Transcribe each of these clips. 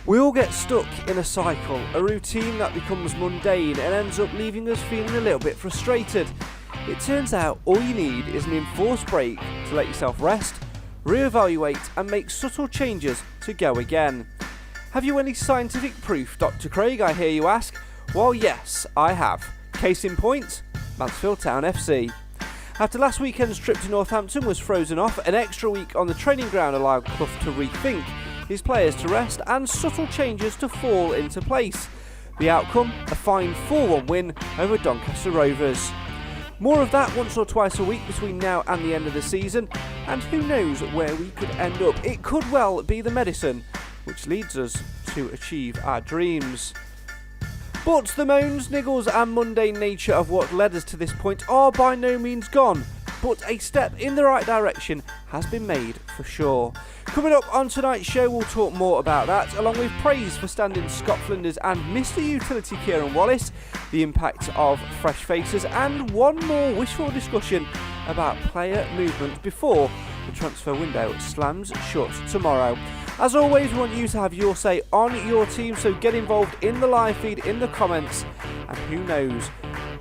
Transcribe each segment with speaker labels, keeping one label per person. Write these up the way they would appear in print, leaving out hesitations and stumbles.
Speaker 1: We all get stuck in a cycle, a routine that becomes mundane and ends up leaving us feeling a little bit frustrated. It turns out all you need is an enforced break to let yourself rest, reevaluate and make subtle changes to go again. Have you any scientific proof, Dr. Craig, I hear you ask? Well, yes, I have. Case in point, Mansfield Town FC. After last weekend's trip to Northampton was frozen off, an extra week on the training ground allowed Clough to rethink, his players to rest and subtle changes to fall into place. The outcome, a fine 4-1 win over Doncaster Rovers. More of that once or twice a week between now and the end of the season, and who knows where we could end up. It could well be the medicine which leads us to achieve our dreams. But the moans, niggles and mundane nature of what led us to this point are by no means gone, but a step in the right direction has been made for sure. Coming up on tonight's show, we'll talk more about that, along with praise for standing Scott Flinders and Mr. Utility Kieran Wallace, the impact of fresh faces, and one more wishful discussion about player movement before the transfer window slams shut tomorrow. As always, we want you to have your say on your team, so get involved in the live feed, in the comments, and who knows,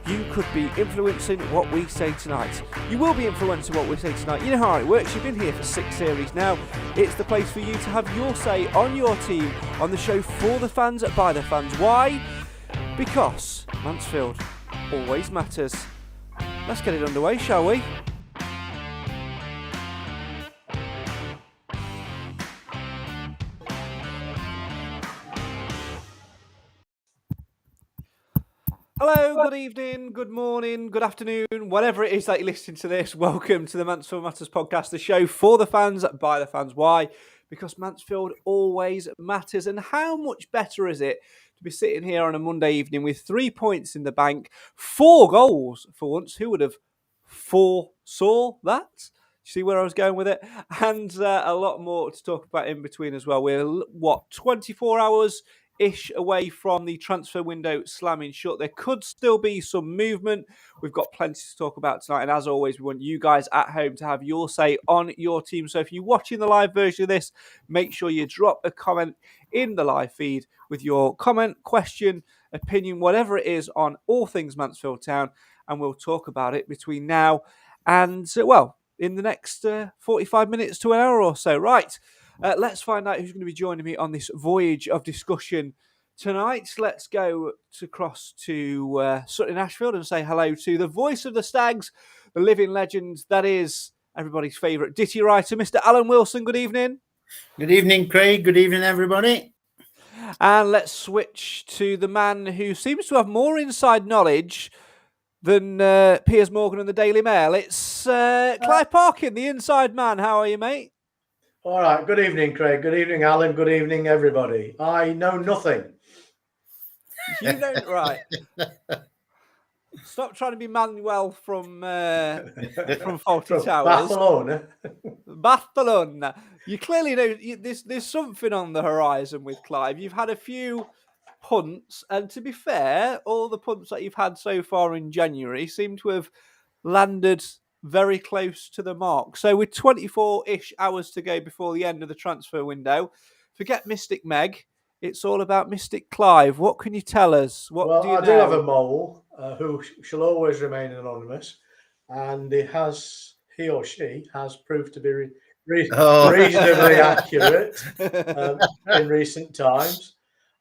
Speaker 1: you could be influencing what we say tonight. You will be influencing what we say tonight. You know how it works. You've been here for 6 series now. It's the place for you to have your say on your team on the show for the fans, by the fans. Why? Because Mansfield always matters. Let's get it underway, shall we? Hello, good evening, good morning, good afternoon, whatever it is that you're listening to this. Welcome to the Mansfield Matters podcast, the show for the fans, by the fans. Why? Because Mansfield always matters. And how much better is it to be sitting here on a Monday evening with 3 points in the bank, 4 goals for once? Who would have foresaw that? See where I was going with it? And a lot more to talk about in between as well. We're, 24 hours ish away from the transfer window slamming shut. There could still be some movement. We've got plenty to talk about tonight, and as always, we want you guys at home to have your say on your team. So if you're watching the live version of this, make sure you drop a comment in the live feed with your comment, question, opinion, whatever it is on all things Mansfield Town, and we'll talk about it between now and in the next 45 minutes to an hour or so. Right. Let's find out who's going to be joining me on this voyage of discussion tonight. Let's go across to Sutton Ashfield and say hello to the voice of the Stags, the living legend that is everybody's favourite ditty writer, Mr. Alan Wilson. Good evening.
Speaker 2: Good evening, Craig. Good evening, everybody.
Speaker 1: And let's switch to the man who seems to have more inside knowledge than Piers Morgan and the Daily Mail. It's Clive Parkin, the inside man. How are you, mate?
Speaker 3: All right. Good evening, Craig. Good evening, Alan. Good evening, everybody. I know nothing.
Speaker 1: You don't, right? Stop trying to be Manuel from Faulty Towers. Barcelona. You clearly know there's something on the horizon with Clive. You've had a few punts, and to be fair, all the punts that you've had so far in January seem to have landed very close to the mark. So with 24-ish hours to go before the end of the transfer window, forget Mystic Meg. It's all about Mystic Clive. What can you tell us?
Speaker 3: Do have a mole who shall always remain anonymous, and he or she has proved to be reasonably accurate in recent times,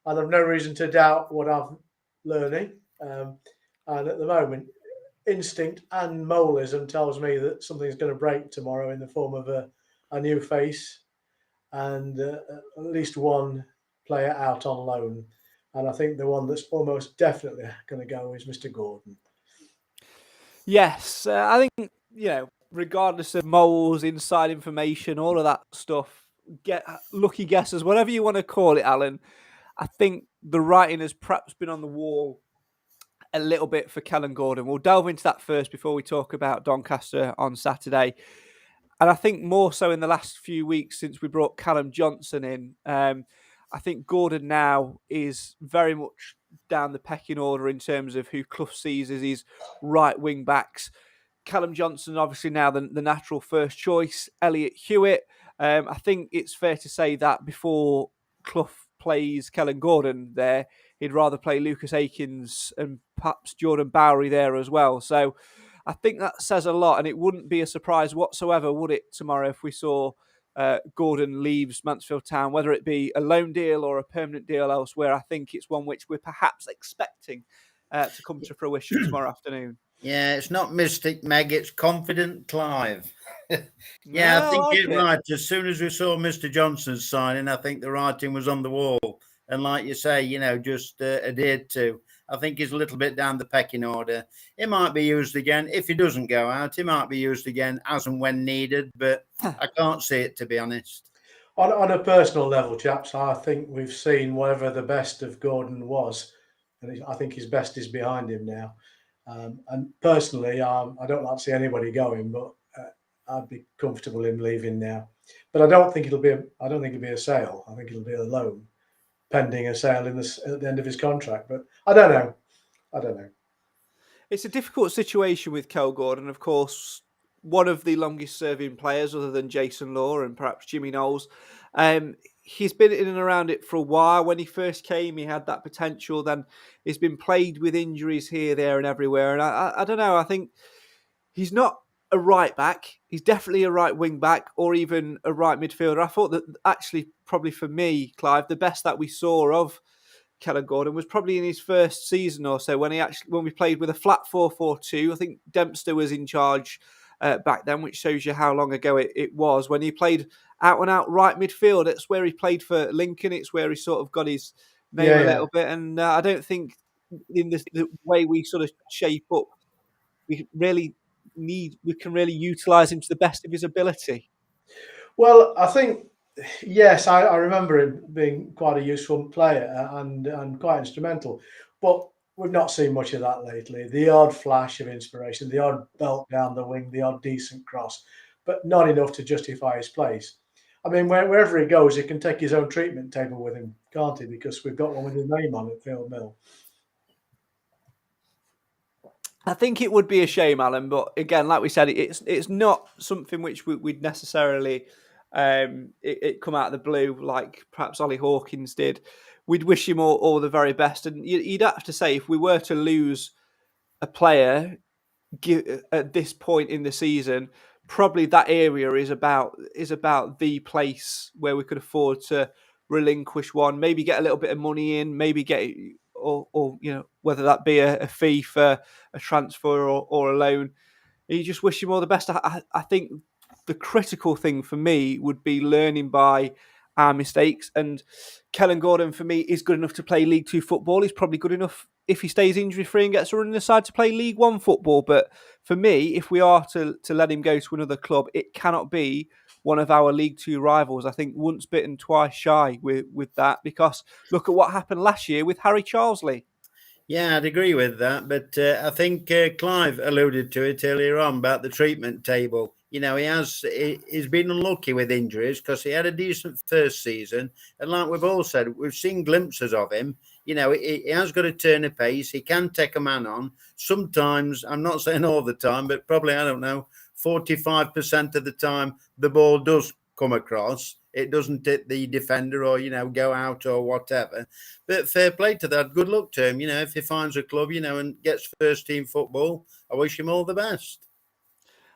Speaker 3: and I've no reason to doubt what I'm learning. And at the moment, instinct and moleism tells me that something's going to break tomorrow in the form of a new face and at least one player out on loan. And I think the one that's almost definitely going to go is Mr. Gordon.
Speaker 1: Yes, I think, regardless of moles, inside information, all of that stuff, get lucky guesses, whatever you want to call it, Alan, I think the writing has perhaps been on the wall a little bit for Callum Gordon. We'll delve into that first before we talk about Doncaster on Saturday. And I think more so in the last few weeks since we brought Callum Johnson in, I think Gordon now is very much down the pecking order in terms of who Clough sees as his right wing backs. Callum Johnson, obviously now the natural first choice. Elliot Hewitt. I think it's fair to say that before Clough plays Kellen Gordon there, he'd rather play Lucas Akins and perhaps Jordan Bowery there as well. So I think that says a lot, and it wouldn't be a surprise whatsoever, would it, tomorrow, if we saw Gordon leaves Mansfield Town, whether it be a loan deal or a permanent deal elsewhere. I think it's one which we're perhaps expecting to come to fruition tomorrow afternoon.
Speaker 2: Yeah, it's not Mystic Meg, it's Confident Clive. Yeah,
Speaker 1: No,
Speaker 2: I think
Speaker 1: like
Speaker 2: it's
Speaker 1: it.
Speaker 2: right. As soon as we saw Mr. Johnson's signing, I think the writing was on the wall. And like you say, just adhered to. I think he's a little bit down the pecking order. He might be used again. If he doesn't go out, he might be used again as and when needed. But I can't see it, to be honest.
Speaker 3: On a personal level, chaps, I think we've seen whatever the best of Gordon was, and I think his best is behind him now. And personally, I don't like to see anybody going, but I'd be comfortable in leaving now. But I don't think it'll be a sale. I think it'll be a loan, pending a sale at the end of his contract. But I don't know. It's
Speaker 1: a difficult situation with Kel Gordon, of course. One of the longest serving players, other than Jason Law and perhaps Jimmy Knowles. He's been in and around it for a while. When he first came, he had that potential. Then he's been plagued with injuries here, there, and everywhere. And I don't know. I think he's not a right back. He's definitely a right wing back or even a right midfielder. I thought that actually, probably for me, Clive, the best that we saw of Kellen Gordon was probably in his first season or so when we played with a flat 4-4-2. I think Dempster was in charge back then, which shows you how long ago it was. When he played out and out right midfield, it's where he played for Lincoln. It's where he sort of got his name a little bit. And I don't think in the way we sort of shape up, we can really utilise him to the best of his ability.
Speaker 3: Well, I think, yes, I remember him being quite a useful player and quite instrumental, but we've not seen much of that lately. The odd flash of inspiration, the odd belt down the wing, the odd decent cross, but not enough to justify his place. I mean, wherever he goes, he can take his own treatment table with him, can't he? Because we've got one with his name on it, Phil Mill.
Speaker 1: I think it would be a shame, Alan, but again, like we said, it's not something which we'd necessarily it come out of the blue like perhaps Ollie Hawkins did. We'd wish him all the very best, and you'd have to say if we were to lose a player at this point in the season, probably that area is about the place where we could afford to relinquish one, maybe get a little bit of money in, maybe get or whether that be a fee for a transfer or a loan. You just wish him all the best. I think the critical thing for me would be learning by our mistakes. And Kellen Gordon, for me, is good enough to play League Two football. He's probably good enough if he stays injury-free and gets a run in the side to play League One football. But for me, if we are to let him go to another club, it cannot be one of our League Two rivals. I think once bitten, twice shy with that, because look at what happened last year with Harry Charlesley.
Speaker 2: Yeah, I'd agree with that. But I think Clive alluded to it earlier on about the treatment table. He's been unlucky with injuries because he had a decent first season. And like we've all said, we've seen glimpses of him. He has got a turn of pace. He can take a man on. Sometimes, I'm not saying all the time, but probably, 45% of the time, the ball does come across. It doesn't hit the defender or, go out or whatever. But fair play to that. Good luck to him. If he finds a club, and gets first team football, I wish him all the best.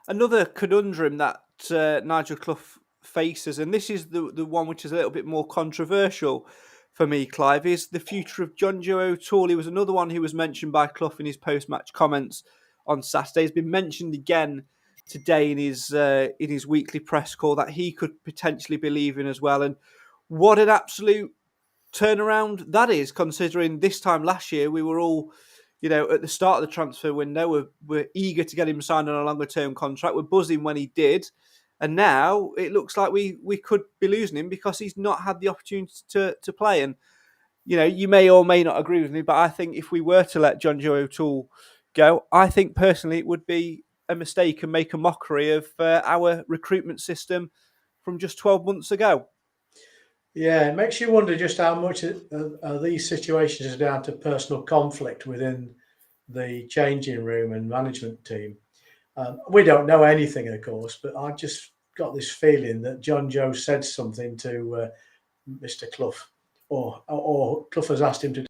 Speaker 1: Another conundrum that Nigel Clough faces, and this is the one which is a little bit more controversial for me, Clive, is the future of John Joe O'Toole. He was another one who was mentioned by Clough in his post-match comments on Saturday. He's been mentioned again today in his weekly press call that he could potentially be leaving as well. And what an absolute turnaround that is, considering this time last year we were all, at the start of the transfer window, we're eager to get him signed on a longer term contract. We're buzzing when he did. And now it looks like we could be losing him because he's not had the opportunity to play. And, you may or may not agree with me, but I think if we were to let John Joe O'Toole go, I think personally it would be a mistake and make a mockery of our recruitment system from just 12 months ago.
Speaker 3: Yeah, it makes you wonder just how much these situations are down to personal conflict within the changing room and management team. We don't know anything, of course, but I've just got this feeling that John Joe said something to Mr. Clough or Clough has asked him to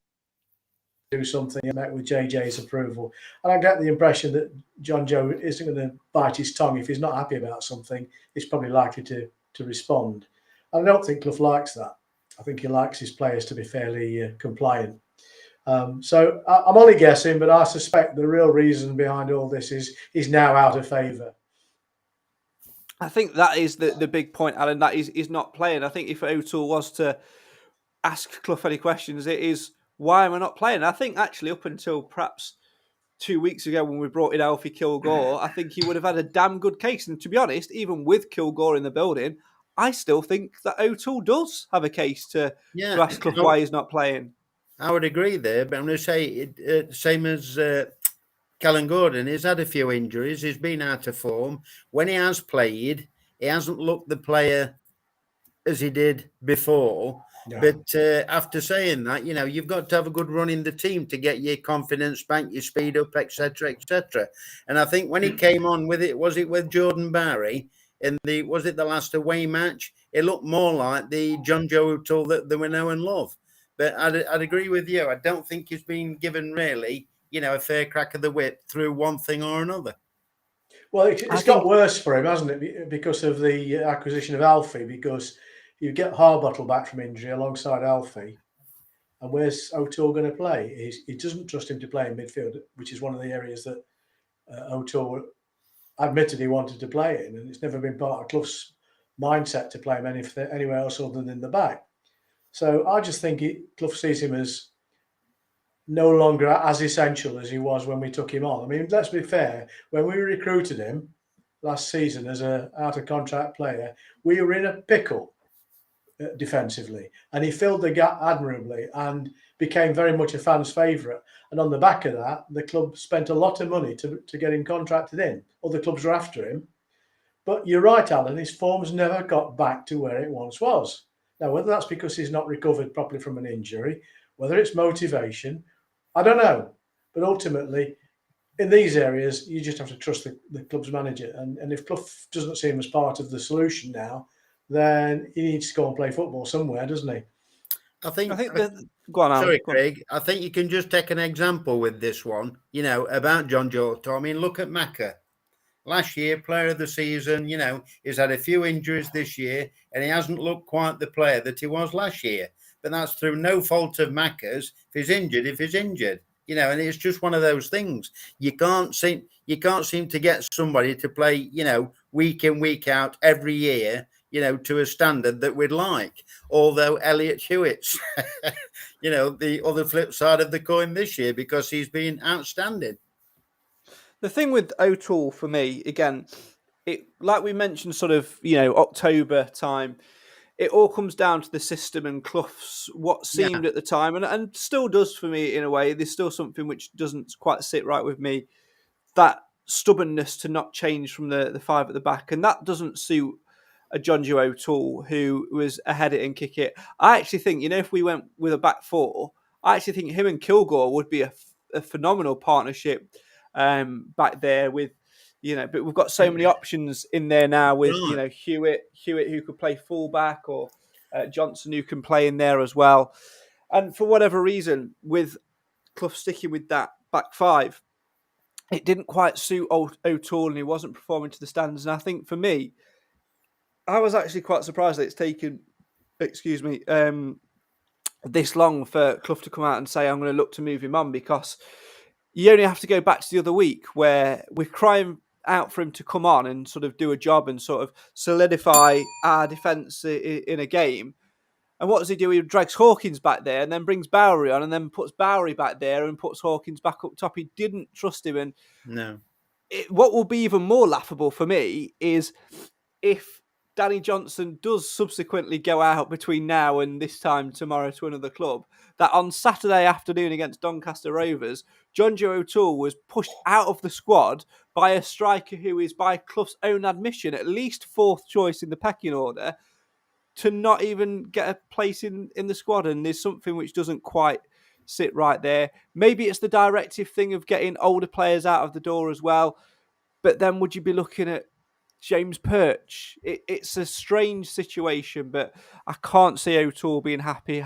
Speaker 3: do something met with JJ's approval. And I get the impression that John Joe isn't going to bite his tongue. If he's not happy about something, he's probably likely to respond. And I don't think Clough likes that. I think he likes his players to be fairly compliant. So I'm only guessing, but I suspect the real reason behind all this is he's now out of favour.
Speaker 1: I think that is the big point, Alan, that he's not playing. I think if O'Toole was to ask Clough any questions, it is, why am I not playing? I think actually up until perhaps 2 weeks ago when we brought in Alfie Kilgore, I think he would have had a damn good case. And to be honest, even with Kilgore in the building, I still think that O'Toole does have a case to ask Clough why he's not playing.
Speaker 2: I would agree there, but I'm going to say same as Callum Gordon. He's had a few injuries. He's been out of form. When he has played, he hasn't looked the player as he did before. Yeah. But after saying that, you've got to have a good run in the team to get your confidence back, your speed up, etc., etc. And I think when he came on with it, was it with Jordan Barry was it the last away match? It looked more like the John Joe O'Toole that we know and love. But I'd agree with you. I don't think he's been given really, a fair crack of the whip through one thing or another.
Speaker 3: Well, it's got worse for him, hasn't it? Because of the acquisition of Alfie, because you get Harbottle back from injury alongside Alfie. And where's O'Toole going to play? He doesn't trust him to play in midfield, which is one of the areas that O'Toole admitted he wanted to play in. And it's never been part of Clough's mindset to play him anywhere else other than in the back. So I just think Clough sees him as no longer as essential as he was when we took him on. I mean, let's be fair. When we recruited him last season as an out-of-contract player, we were in a pickle defensively, and he filled the gap admirably and became very much a fan's favourite. And on the back of that, the club spent a lot of money to get him contracted in. Other clubs were after him. But you're right, Alan, his form's never got back to where it once was. Now, whether that's because he's not recovered properly from an injury, whether it's motivation, I don't know. But ultimately, in these areas, you just have to trust the club's manager. And if Clough doesn't see him as part of the solution now, then he needs to go and play football somewhere, doesn't he?
Speaker 2: I think
Speaker 1: go on, Alan.
Speaker 2: Sorry, Craig. I think you can just take an example with this one, about John Joe. I mean, look at Macca. Last year, player of the season, he's had a few injuries this year, and he hasn't looked quite the player that he was last year. But that's through no fault of Macca's. If he's injured, and it's just one of those things. You can't seem to get somebody to play, week in, week out every year, to a standard that we'd like. Although Elliot Hewitt's, the other flip side of the coin this year, because he's been outstanding.
Speaker 1: The thing with O'Toole for me, again, like we mentioned, sort of, October time, it all comes down to the system and Clough's what seemed at the time, and still does for me in a way. There's still something which doesn't quite sit right with me. That stubbornness to not change from the five at the back, and that doesn't suit a John Joe O'Toole who was a head it and kick it. I actually think, if we went with a back four, I actually think him and Kilgore would be a phenomenal partnership. Back there with, but we've got so many options in there now with, Hewitt who could play fullback, or Johnson who can play in there as well. And for whatever reason, with Clough sticking with that back five, it didn't quite suit O'Toole and he wasn't performing to the standards. And I think for me, I was actually quite surprised that it's taken, this long for Clough to come out and say, I'm going to look to move him on, because you only have to go back to the other week where we're crying out for him to come on and sort of do a job and sort of solidify our defence in a game. And what does he do? He drags Hawkins back there and then brings Bowery on and then puts Bowery back there and puts Hawkins back up top. He didn't trust him. And
Speaker 2: no.
Speaker 1: What will be even more laughable for me is if Danny Johnson does subsequently go out between now and this time tomorrow to another club, that on Saturday afternoon against Doncaster Rovers, John Joe O'Toole was pushed out of the squad by a striker who is, by Clough's own admission, at least fourth choice in the pecking order, to not even get a place in the squad. And there's something which doesn't quite sit right there. Maybe it's the directive thing of getting older players out of the door as well. But then would you be looking at James Perch. It's a strange situation, but I can't see O'Toole being happy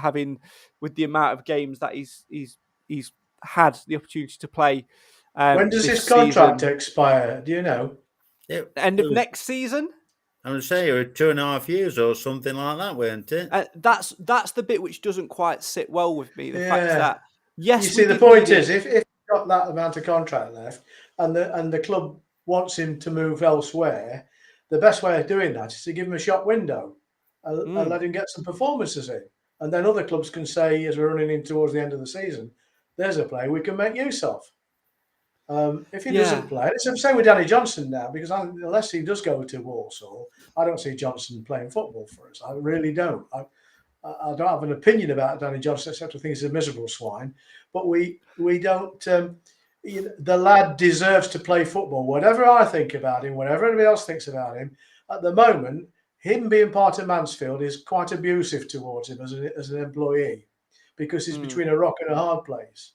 Speaker 1: with the amount of games that he's had the opportunity to play.
Speaker 3: When does
Speaker 1: this
Speaker 3: his contract
Speaker 1: season.
Speaker 3: expire? Do you know?
Speaker 1: End of next season?
Speaker 2: I would say it was 2.5 years or something like that, weren't it?
Speaker 1: That's the bit which doesn't quite sit well with me. The fact that yes,
Speaker 3: you see, the point is, if he's got that amount of contract left, and the club wants him to move elsewhere, the best way of doing that is to give him a shop window and let him get some performances in, and then other clubs can say, as we're running in towards the end of the season, there's a player we can make use of. If he doesn't play, it's the same with Danny Johnson now, because unless he does go to Walsall, I don't see Johnson playing football for us. I really don't. I don't have an opinion about Danny Johnson, except I think he's a miserable swine. But we don't. The lad deserves to play football. Whatever I think about him, whatever anybody else thinks about him, at the moment, him being part of Mansfield is quite abusive towards him as an employee, because he's between a rock and a hard place.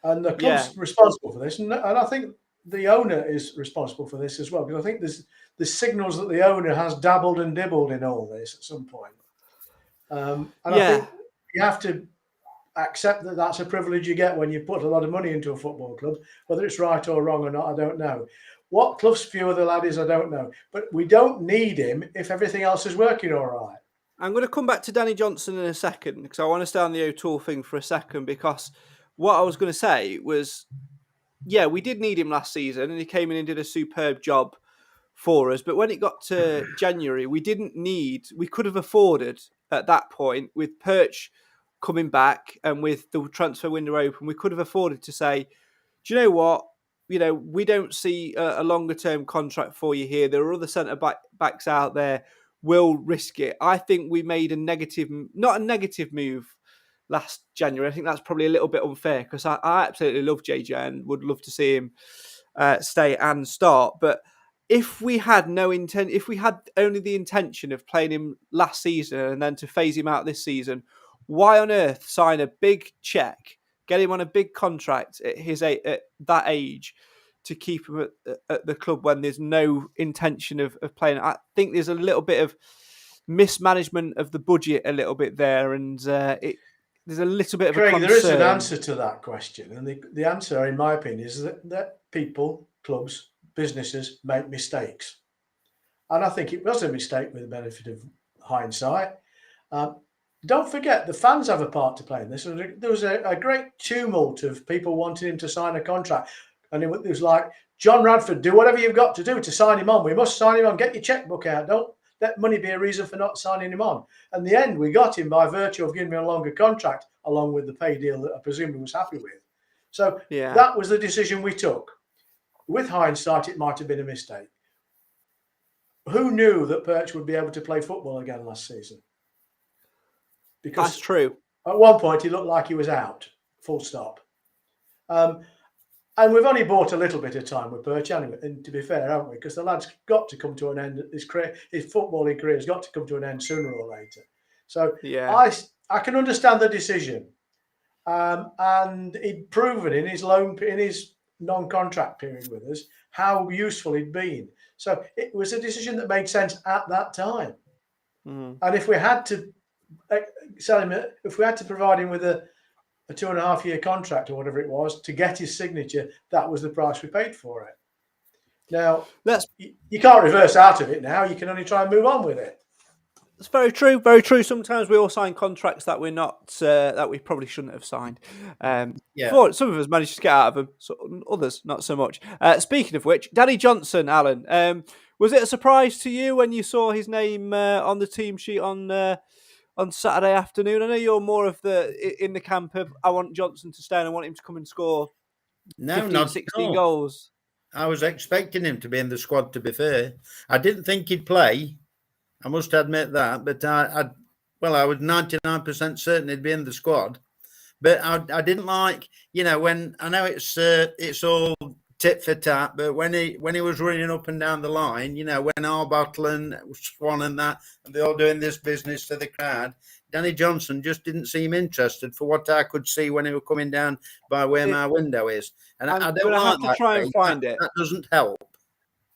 Speaker 3: And the club's responsible for this, and I think the owner is responsible for this as well, because I think there's signals that the owner has dabbled and dibbled in all this at some point. I think you have to accept that that's a privilege you get when you put a lot of money into a football club. Whether it's right or wrong or not, I don't know. What club's view of the lad is, I don't know. But we don't need him if everything else is working all right.
Speaker 1: I'm going to come back to Danny Johnson in a second, because I want to stay on the O'Toole thing for a second, because what I was going to say was, we did need him last season, and he came in and did a superb job for us. But when it got to January, we could have afforded at that point, with Perch coming back and with the transfer window open, we could have afforded to say, do you know what? We don't see a longer term contract for you here. There are other centre backs out there. We'll risk it. I think we made not a negative move last January. I think that's probably a little bit unfair, because I absolutely love JJ and would love to see him stay and start. But if we had if we had only the intention of playing him last season and then to phase him out this season, why on earth sign a big check, get him on a big contract at that age, to keep him at the club when there's no intention of playing? I think there's a little bit of mismanagement of the budget a little bit there, and there's a little bit of
Speaker 3: Craig,
Speaker 1: a concern.
Speaker 3: there is an answer to that question, and the answer, in my opinion, is that people, clubs, businesses make mistakes. And I think it was a mistake with the benefit of hindsight. Don't forget, the fans have a part to play in this. There was a great tumult of people wanting him to sign a contract. And it was like, John Radford, do whatever you've got to do to sign him on. We must sign him on. Get your checkbook out. Don't let money be a reason for not signing him on. And in the end, we got him by virtue of giving him a longer contract, along with the pay deal that I presume he was happy with. So that was the decision we took. With hindsight, it might have been a mistake. Who knew that Perch would be able to play football again last season? Because
Speaker 1: that's true.
Speaker 3: At one point, he looked like he was out, full stop. And we've only bought a little bit of time with Perch, anyway, and to be fair, haven't we? Because the lad's got to come to an end. His footballing career has got to come to an end sooner or later. So I can understand the decision. And he'd proven in his non-contract period with us how useful he'd been. So it was a decision that made sense at that time. And if we had to sell him, if we had to provide him with a 2.5-year contract or whatever it was to get his signature, that was the price we paid for it. Now, you can't reverse out of it now. You can only try and move on with it.
Speaker 1: That's very true. Very true. Sometimes we all sign contracts that we're not, that we probably shouldn't have signed. Some of us managed to get out of them, others not so much. Speaking of which, Danny Johnson, Alan, was it a surprise to you when you saw his name on the team sheet on Saturday afternoon? I know you're more of in the camp of, I want Johnson to stay and I want him to come and score 16 goals.
Speaker 2: I was expecting him to be in the squad, to be fair. I didn't think he'd play. I must admit that, but I was 99% certain he'd be in the squad. But I didn't like, when I know it's all tit for tat, but when he was running up and down the line, when Arbottle and Swan and that, and they're all doing this business to the crowd, Danny Johnson just didn't seem interested for what I could see when he was coming down by where my window is. And I don't like that.
Speaker 1: Try and find it.
Speaker 2: That doesn't help.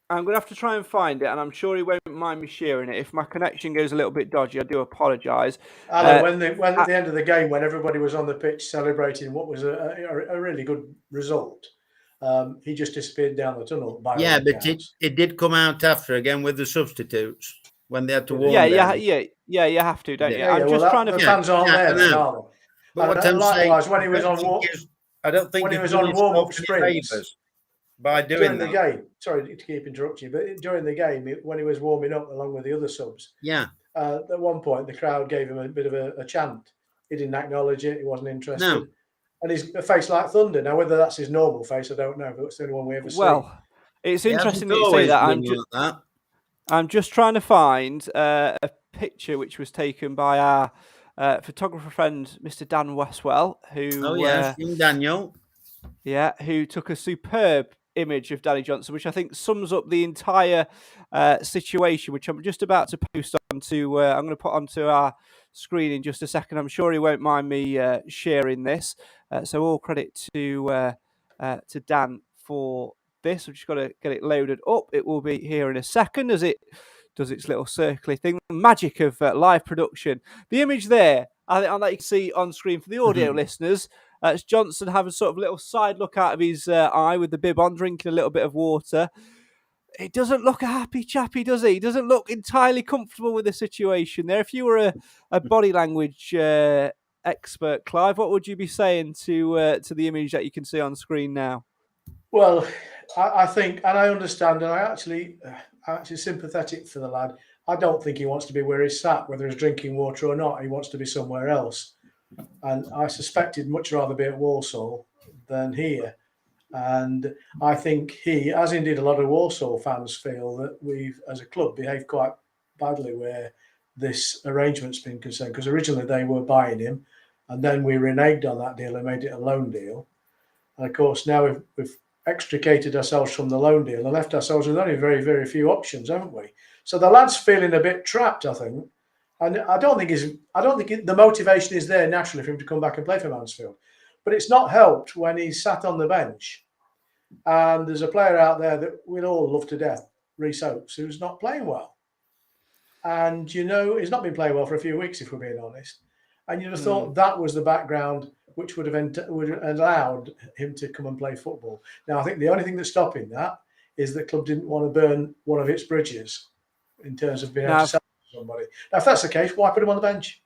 Speaker 1: I'm going to have to try and find it, and I'm sure he won't mind me sharing it. If my connection goes a little bit dodgy, I do apologise.
Speaker 3: Alan, when at the end of the game, when everybody was on the pitch celebrating what was a really good result, he just disappeared down the tunnel. But
Speaker 2: it did come out after again with the substitutes when they had to warm
Speaker 1: down. Yeah, you have to, don't you?
Speaker 3: I'm just trying to. The fans aren't there, then, are they?
Speaker 2: But what I'm
Speaker 3: likewise,
Speaker 2: saying,
Speaker 3: when he was on
Speaker 2: I don't think
Speaker 3: when he
Speaker 2: he's
Speaker 3: was
Speaker 2: done
Speaker 3: on warm-up sprints
Speaker 2: by doing
Speaker 3: during the game. Sorry to keep interrupting you, but during the game, when he was warming up along with the other subs, at one point the crowd gave him a bit of a chant. He didn't acknowledge it. He wasn't interested.
Speaker 2: No.
Speaker 3: And he's a face like thunder. Now, whether that's his normal face, I don't know, but it's the only one we ever see.
Speaker 1: Well, it's interesting that you say that. I'm just trying to find a picture which was taken by our photographer friend, Mr. Dan Westwell, who
Speaker 2: Daniel.
Speaker 1: Yeah, who took a superb image of Danny Johnson, which I think sums up the entire situation, which I'm just about to post onto. I'm going to put onto our screen in just a second. I'm sure he won't mind me sharing this. So all credit to Dan for this. I've just got to get it loaded up. It will be here in a second as it does its little circly thing. The magic of live production. The image there, I think that you can see on screen for the audio listeners. It's Johnson having sort of a little side look out of his eye with the bib on, drinking a little bit of water. It doesn't look a happy chappy, does he? He doesn't look entirely comfortable with the situation there. If you were a body language expert, Clive, what would you be saying to the image that you can see on screen now?
Speaker 3: Well, I think, and I understand, and I'm actually sympathetic for the lad. I don't think he wants to be where he's sat, whether he's drinking water or not. He wants to be somewhere else. And I suspect he'd much rather be at Walsall than here. And I think he, as indeed a lot of Walsall fans, feel that we've, as a club, behaved quite badly where this arrangement's been concerned. Because originally they were buying him, and then we reneged on that deal and made it a loan deal. And of course, now we've extricated ourselves from the loan deal and left ourselves with only very, very few options, haven't we? So the lad's feeling a bit trapped, I think. And I don't think the motivation is there naturally for him to come back and play for Mansfield. But it's not helped when he's sat on the bench and there's a player out there that we'll all love to death, Rhys Oakes, who's not playing well. And, he's not been playing well for a few weeks, if we're being honest. And you'd have thought that was the background which would have allowed him to come and play football. Now, I think the only thing that's stopping that is the club didn't want to burn one of its bridges in terms of being able to sell somebody. Now, if that's the case, why put him on the bench?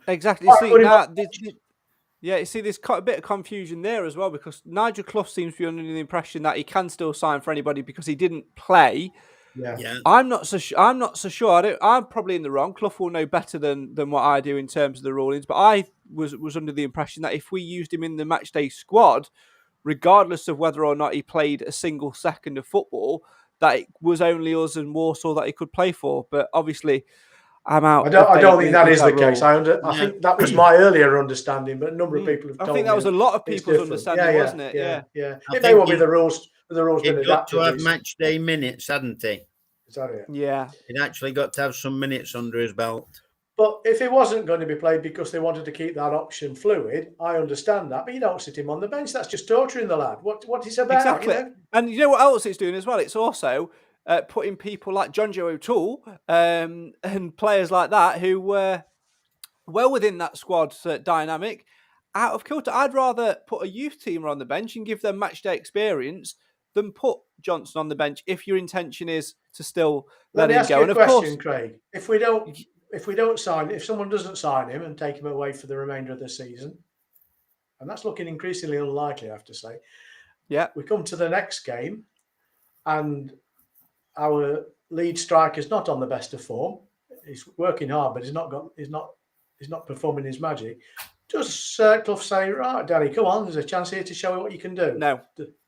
Speaker 1: Exactly. You see, there's a bit of confusion there as well because Nigel Clough seems to be under the impression that he can still sign for anybody because he didn't play.
Speaker 3: Yeah.
Speaker 1: I'm not so sure. I'm probably in the wrong. Clough will know better than what I do in terms of the rulings. But I was under the impression that if we used him in the matchday squad, regardless of whether or not he played a single second of football, that it was only us and Warsaw that he could play for. But obviously, I'm out.
Speaker 3: I don't think that is the case. I think that was my earlier understanding, but a number of people have told me.
Speaker 1: I think that was a lot of people's understanding, wasn't it?
Speaker 3: Yeah. It may well be the rules. The rules been
Speaker 2: adapted. Got to have match day minutes, hadn't he?
Speaker 3: Is that it?
Speaker 1: Yeah.
Speaker 2: He'd actually got to have some minutes under his belt.
Speaker 3: But if it wasn't going to be played because they wanted to keep that option fluid, I understand that. But you don't sit him on the bench. That's just torturing the lad. What is about?
Speaker 1: Exactly. And you know what else it's doing as well? It's also putting people like John Joe O'Toole and players like that who were well within that squad dynamic out of kilter. I'd rather put a youth teamer on the bench and give them match day experience than put Johnson on the bench if your intention is to still let him go.
Speaker 3: Let me ask you a question, Craig. If someone doesn't sign him and take him away for the remainder of the season, and that's looking increasingly unlikely, I have to say.
Speaker 1: Yeah.
Speaker 3: We come to the next game and our lead striker's not on the best of form. He's working hard, but he's not performing his magic. Does Clough say, right, Danny, come on, there's a chance here to show you what you can do?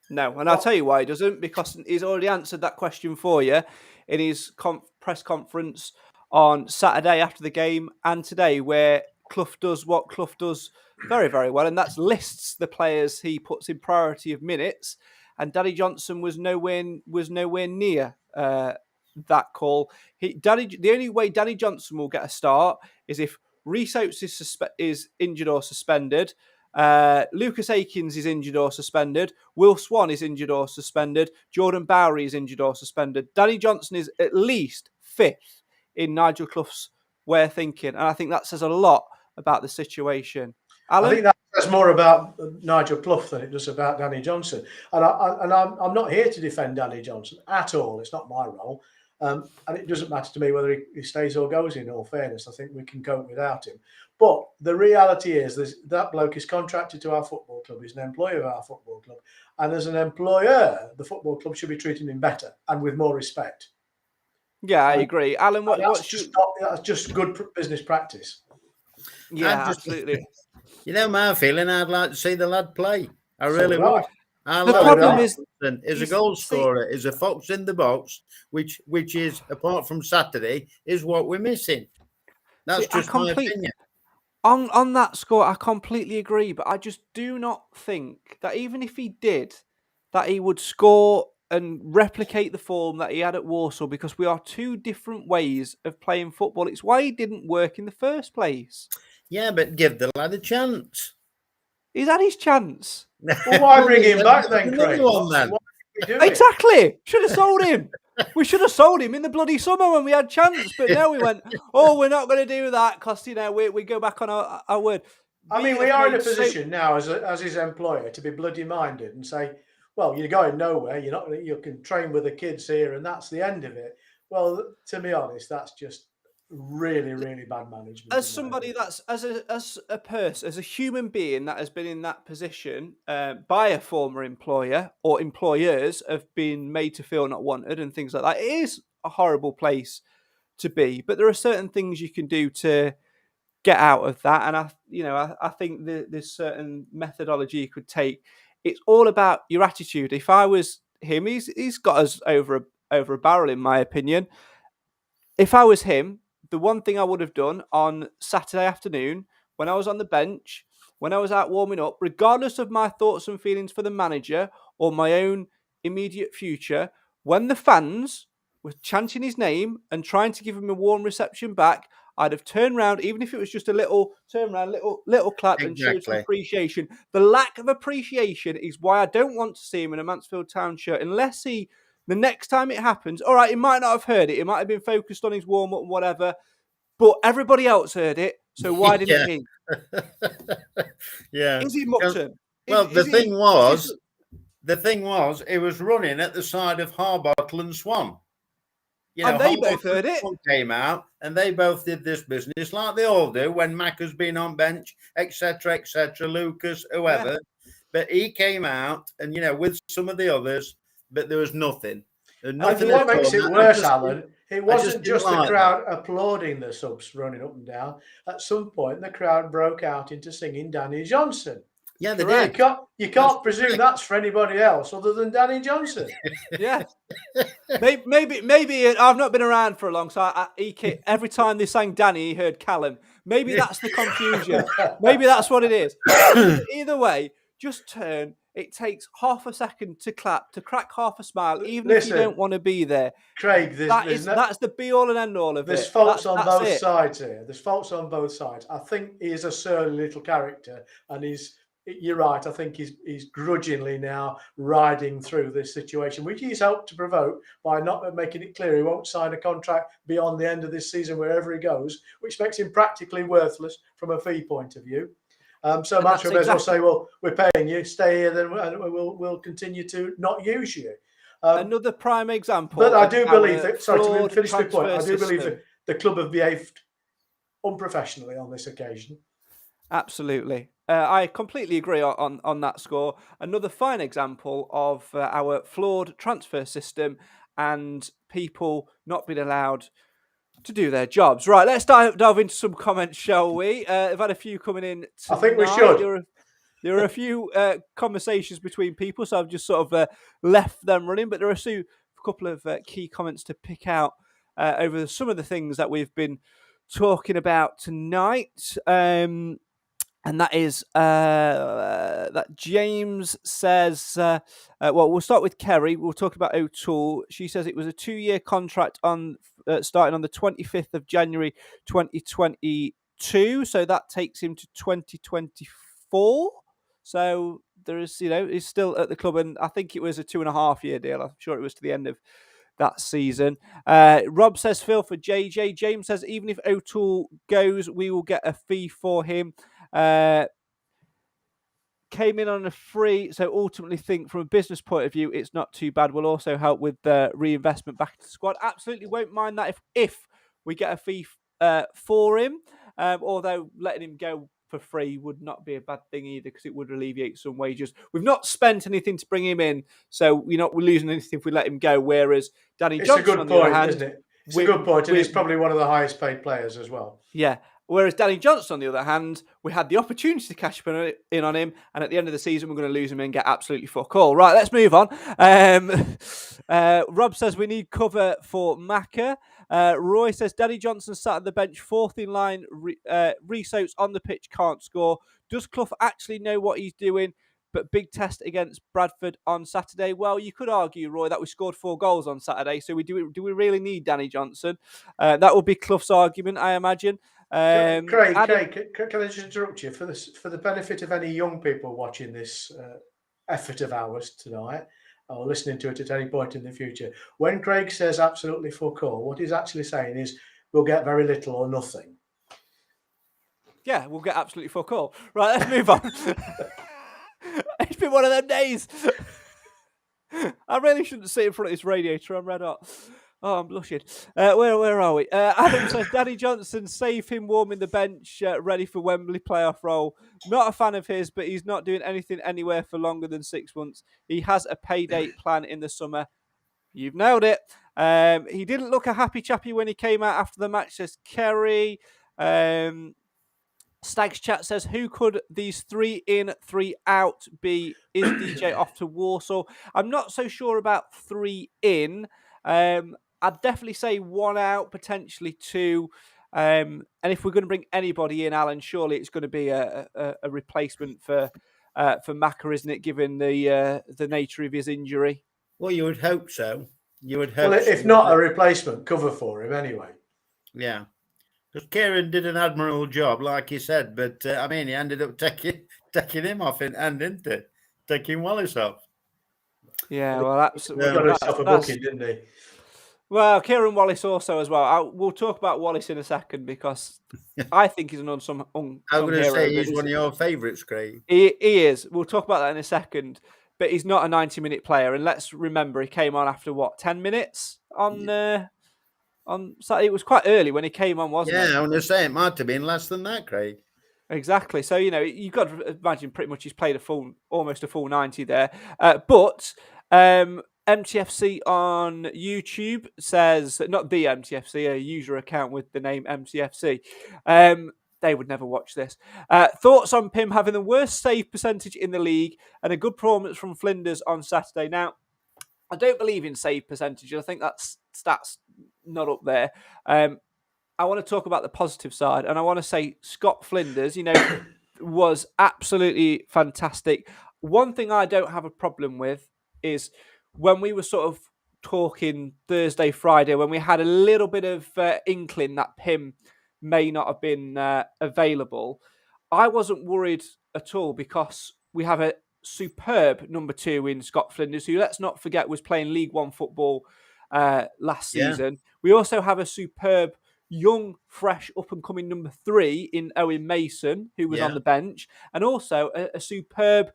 Speaker 1: No, and I'll tell you why he doesn't, because he's already answered that question for you in his press conference on Saturday after the game and today, where Clough does what Clough does very, very well, and that's lists the players he puts in priority of minutes, and Danny Johnson was nowhere near that call. The only way Danny Johnson will get a start is if Rhys Oakes is injured or suspended, Lucas Akins is injured or suspended. Will Swan is injured or suspended. Jordan Bowery is injured or suspended. Danny Johnson is at least 5th in Nigel Clough's way of thinking. And I think that says a lot about the situation. Alan?
Speaker 3: I think that's more about Nigel Clough than it does about Danny Johnson. And I'm not here to defend Danny Johnson at all. It's not my role. And it doesn't matter to me whether he stays or goes, in all fairness. I think we can cope without him. But the reality is that bloke is contracted to our football club. He's an employee of our football club. And as an employer, the football club should be treating him better and with more respect.
Speaker 1: Yeah, I agree. Alan,
Speaker 3: that's just good business practice.
Speaker 1: Yeah, absolutely.
Speaker 2: You know my feeling, I'd like to see the lad play. I really would.
Speaker 1: The problem is
Speaker 2: a goal scorer, is a fox in the box, which is, apart from Saturday, is what we're missing. That's just my opinion.
Speaker 1: On that score, I completely agree, but I just do not think that even if he did, that he would score and replicate the form that he had at Walsall, because we are two different ways of playing football. It's why he didn't work in the first place.
Speaker 2: Yeah, but give the lad a chance.
Speaker 1: He's had his chance.
Speaker 3: Well, why bring him back then, Craig?
Speaker 1: Exactly. Should have sold him. We should have sold him in the bloody summer when we had chance. But now we went, we're not going to do that because, we go back on our word.
Speaker 3: I mean, we are in a position now as his employer to be bloody minded and say, well, you're going nowhere. You can train with the kids here and that's the end of it. Well, to be honest, that's just really, really bad management.
Speaker 1: As somebody that's as a person, as a human being that has been in that position by a former employer, or employers have been made to feel not wanted and things like that, it is a horrible place to be. But there are certain things you can do to get out of that, and I think there's certain methodology you could take. It's all about your attitude. If I was him, he's got us over a barrel, in my opinion. If I was him, the one thing I would have done on Saturday afternoon, when I was on the bench, when I was out warming up, regardless of my thoughts and feelings for the manager or my own immediate future, when the fans were chanting his name and trying to give him a warm reception back, I'd have turned round, even if it was just a little turn round, little clap, and showed some appreciation. The lack of appreciation is why I don't want to see him in a Mansfield Town shirt, unless the next time it happens, all right, he might not have heard it. He might have been focused on his warm-up and whatever, but everybody else heard it, so why didn't he?
Speaker 2: Yeah.
Speaker 1: Is he Muckton?
Speaker 2: Well, the thing was, it was running at the side of Harbottle and Swan.
Speaker 1: And they both heard it.
Speaker 2: Came out, and they both did this business like they all do when Mac has been on bench, etc., Lucas, whoever. Yeah. But he came out, and with some of the others, but there was nothing.
Speaker 3: I think what makes it worse, Alan, it wasn't just the crowd applauding the subs running up and down. At some point, the crowd broke out into singing Danny Johnson.
Speaker 2: Yeah, they did.
Speaker 3: You can't presume that's for anybody else other than Danny Johnson.
Speaker 1: Yeah, maybe I've not been around for a long time. Every time they sang Danny, he heard Callum. Maybe that's the confusion. Maybe that's what it is. Either way, just turn. It takes half a second to clap, to crack half a smile, even if you don't want to be there.
Speaker 3: Craig,
Speaker 1: that's the be-all and end-all of it.
Speaker 3: There's faults on both sides here. There's faults on both sides. I think he is a surly little character, and you're right. I think he's grudgingly now riding through this situation, which he's helped to provoke by not making it clear he won't sign a contract beyond the end of this season wherever he goes, which makes him practically worthless from a fee point of view. So much we may as well say, well, we're paying you, stay here, then we'll continue to not use you.
Speaker 1: Another prime example.
Speaker 3: But I do believe that, sorry, to finish my point, I do believe that the club have behaved unprofessionally on this occasion.
Speaker 1: Absolutely. I completely agree on that score. Another fine example of our flawed transfer system and people not being allowed to do their jobs. Right, let's delve into some comments, shall we? I've had a few coming in tonight.
Speaker 3: I think we should.
Speaker 1: There are a few conversations between people, so I've just sort of left them running, but there are a couple of key comments to pick out over some of the things that we've been talking about tonight. And that is that James says, well, we'll start with Kerry. We'll talk about O'Toole. She says it was a 2-year contract starting on the 25th of January 2022. So that takes him to 2024. 4. So there is, he's still at the club, and I think it was a 2.5-year deal. I'm sure it was to the end of that season. Rob says Phil for JJ. James says even if O'Toole goes, we will get a fee for him. Came in on a free, so ultimately think from a business point of view, it's not too bad. Will also help with the reinvestment back into the squad. Absolutely won't mind that if we get a fee for him. Although letting him go for free would not be a bad thing either, because it would alleviate some wages. We've not spent anything to bring him in, so we're losing anything if we let him go. Whereas Danny Johnson, on the other hand,
Speaker 3: isn't it? It's a good point, and he's probably one of the highest paid players as well.
Speaker 1: Yeah. Whereas Danny Johnson, on the other hand, we had the opportunity to cash in on him, and at the end of the season, we're going to lose him and get absolutely fuck all. Right, let's move on. Rob says we need cover for Macca. Roy says Danny Johnson sat on the bench, fourth in line. Resoats on the pitch, can't score. Does Clough actually know what he's doing? But big test against Bradford on Saturday. Well, you could argue, Roy, that we scored 4 goals on Saturday. So do we really need Danny Johnson? That would be Clough's argument, I imagine.
Speaker 3: Craig, can I just interrupt you for the benefit of any young people watching this effort of ours tonight, or listening to it at any point in the future? When Craig says absolutely fuck all, what he's actually saying is we'll get very little or nothing.
Speaker 1: Yeah, we'll get absolutely fuck all. Right, let's move on. It's been one of them days. I really shouldn't sit in front of this radiator. I'm red hot. Oh, I'm blushing. Where are we? Adam says Danny Johnson, save him warming the bench, ready for Wembley playoff role. Not a fan of his, but he's not doing anything anywhere for longer than 6 months. He has a pay date plan in the summer. You've nailed it. He didn't look a happy chappy when he came out after the match, says Kerry. Stags Chat says, who could these 3 in, 3 out be? Is DJ off to Warsaw? I'm not so sure about 3 in. I'd definitely say 1 out, potentially 2. And if we're going to bring anybody in, Alan, surely it's going to be a replacement for Macca, isn't it, given the nature of his injury?
Speaker 2: Well, you would hope so. You would hope.
Speaker 3: Well, if not a replacement, cover for him anyway.
Speaker 2: Yeah. Because Kieran did an admirable job, like he said, but he ended up taking him off in hand, didn't he? Taking Wallace off.
Speaker 1: Yeah, well, absolutely.
Speaker 3: Got himself a booking, didn't he?
Speaker 1: Well, Kieran Wallace also as well. We'll talk about Wallace in a second, because I think he's an unsung hero.
Speaker 2: I'm going to say he's one of your favourites, Craig.
Speaker 1: He is. We'll talk about that in a second. But he's not a 90-minute player, and let's remember he came on after 10 minutes on Saturday. It was quite early when he came on, wasn't it?
Speaker 2: Yeah, I'm going to say it might have been less than that, Craig.
Speaker 1: Exactly. So you've got to imagine pretty much he's played almost a full 90 there. But MTFC on YouTube says, not the MTFC, a user account with the name MTFC. They would never watch this. Thoughts on Pym having the worst save percentage in the league and a good performance from Flinders on Saturday. Now, I don't believe in save percentage. I think that stat's not up there. I want to talk about the positive side, and I want to say Scott Flinders, was absolutely fantastic. One thing I don't have a problem with is when we were sort of talking Thursday, Friday, when we had a little bit of inkling that Pym may not have been available, I wasn't worried at all, because we have a superb number 2 in Scott Flinders, who, let's not forget, was playing League One football last season. We also have a superb young, fresh, up-and-coming number 3 in Owen Mason, who was on the bench, and also a superb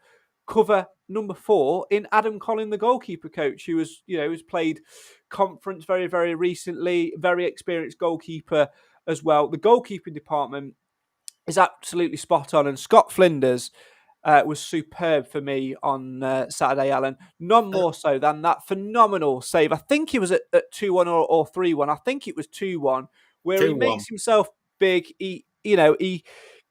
Speaker 1: cover number 4 in Adam Collin, the goalkeeper coach, who was, has played conference very, very recently, very experienced goalkeeper as well. The goalkeeping department is absolutely spot on, and Scott Flinders was superb for me on Saturday, Alan. None more so than that phenomenal save. I think he was at 2-1 or 3-1. I think it was 2-1, where 2-1. He makes himself big. He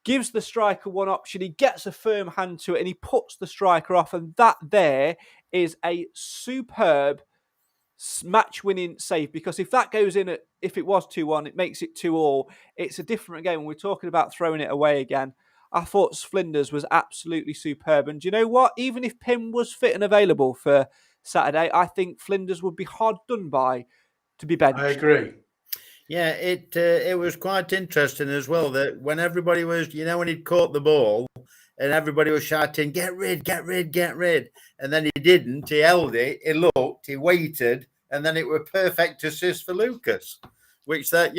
Speaker 1: gives the striker one option. He gets a firm hand to it, and he puts the striker off. And that there is a superb match-winning save, because if that goes in, if it was 2-1, it makes it 2-2. It's a different game. When we're talking about throwing it away again, I thought Flinders was absolutely superb. And do you know what? Even if Pym was fit and available for Saturday, I think Flinders would be hard done by to be benched.
Speaker 3: I agree.
Speaker 2: Yeah, it was quite interesting as well that when everybody was, when he'd caught the ball, and everybody was shouting, "Get rid, get rid, get rid!" And then he didn't. He held it. He looked. He waited, and then it was perfect assist for Lucas, which that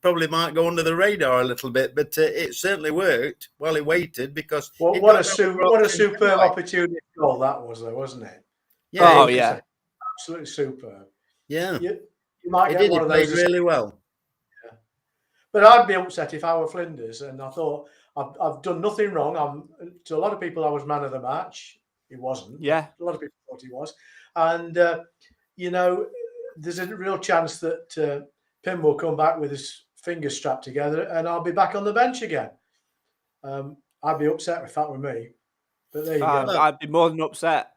Speaker 2: probably might go under the radar a little bit, but it certainly worked while he waited because
Speaker 3: what a superb opportunity goal that was, though, wasn't it?
Speaker 1: Yeah. Oh yeah,
Speaker 3: absolutely superb.
Speaker 2: Yeah,
Speaker 3: you might get one of those
Speaker 2: really well.
Speaker 3: Yeah. But I'd be upset if I were Flinders and I thought I've done nothing wrong. To a lot of people, I was man of the match. He wasn't.
Speaker 1: Yeah,
Speaker 3: a lot of people thought he was, and there's a real chance that Pim will come back with his fingers strapped together, and I'll be back on the bench again. I'd be upset if that were me. But there you go.
Speaker 1: I'd be more than upset.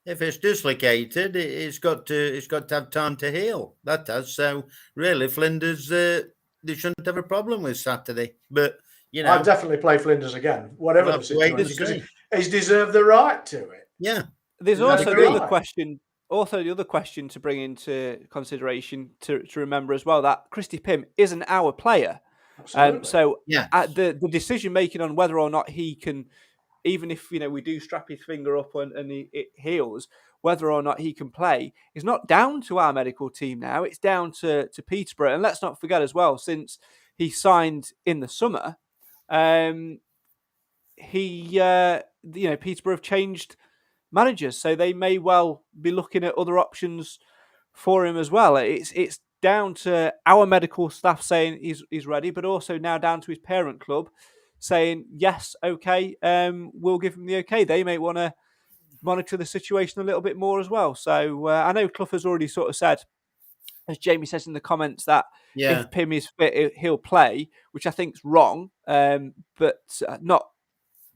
Speaker 2: If it's dislocated, it's got to have time to heal. That does. So really, Flinders, they shouldn't have a problem with Saturday. But
Speaker 3: I'd definitely play Flinders again, whatever the situation, because he's deserved the right to it.
Speaker 2: Yeah.
Speaker 1: There's also the other question. Also, the other question to bring into consideration to remember as well, that Christy Pym isn't our player. So the decision making on whether or not he can, even if we do strap his finger up and it heals, whether or not he can play is not down to our medical team now. It's down to Peterborough. And let's not forget as well, since he signed in the summer, Peterborough have changed managers, so they may well be looking at other options for him as well. It's down to our medical staff saying he's ready, but also now down to his parent club saying yes, okay, we'll give him the okay. They may want to monitor the situation a little bit more as well. So I know Clough has already sort of said, as Jamie says in the comments, that if Pym is fit, he'll play, which I think is wrong, but not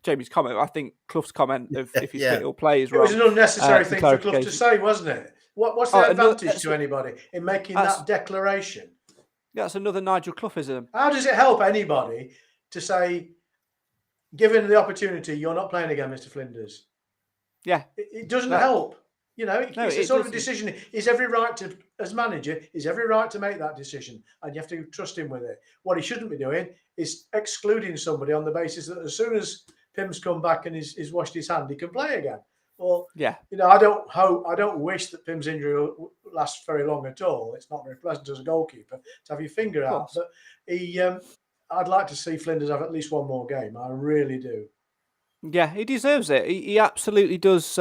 Speaker 1: Jamie's comment. I think Clough's comment of if he's fit, he'll play is wrong.
Speaker 3: It was an unnecessary thing for Clough to say, wasn't it? What's the advantage to anybody in making that declaration?
Speaker 1: That's another Nigel Cloughism.
Speaker 3: How does it help anybody to say, given the opportunity, you're not playing again, Mr. Flinders?
Speaker 1: Yeah.
Speaker 3: It doesn't help. It's a sort of decision. He's every right to, as manager, he's every right to make that decision, and you have to trust him with it. What he shouldn't be doing is excluding somebody on the basis that as soon as Pym's come back and he's washed his hand, he can play again. Well, I don't wish that Pym's injury will last very long at all. It's not very pleasant as a goalkeeper to have your finger out. But I'd like to see Flinders have at least one more game. I really do.
Speaker 1: Yeah, he deserves it. He absolutely does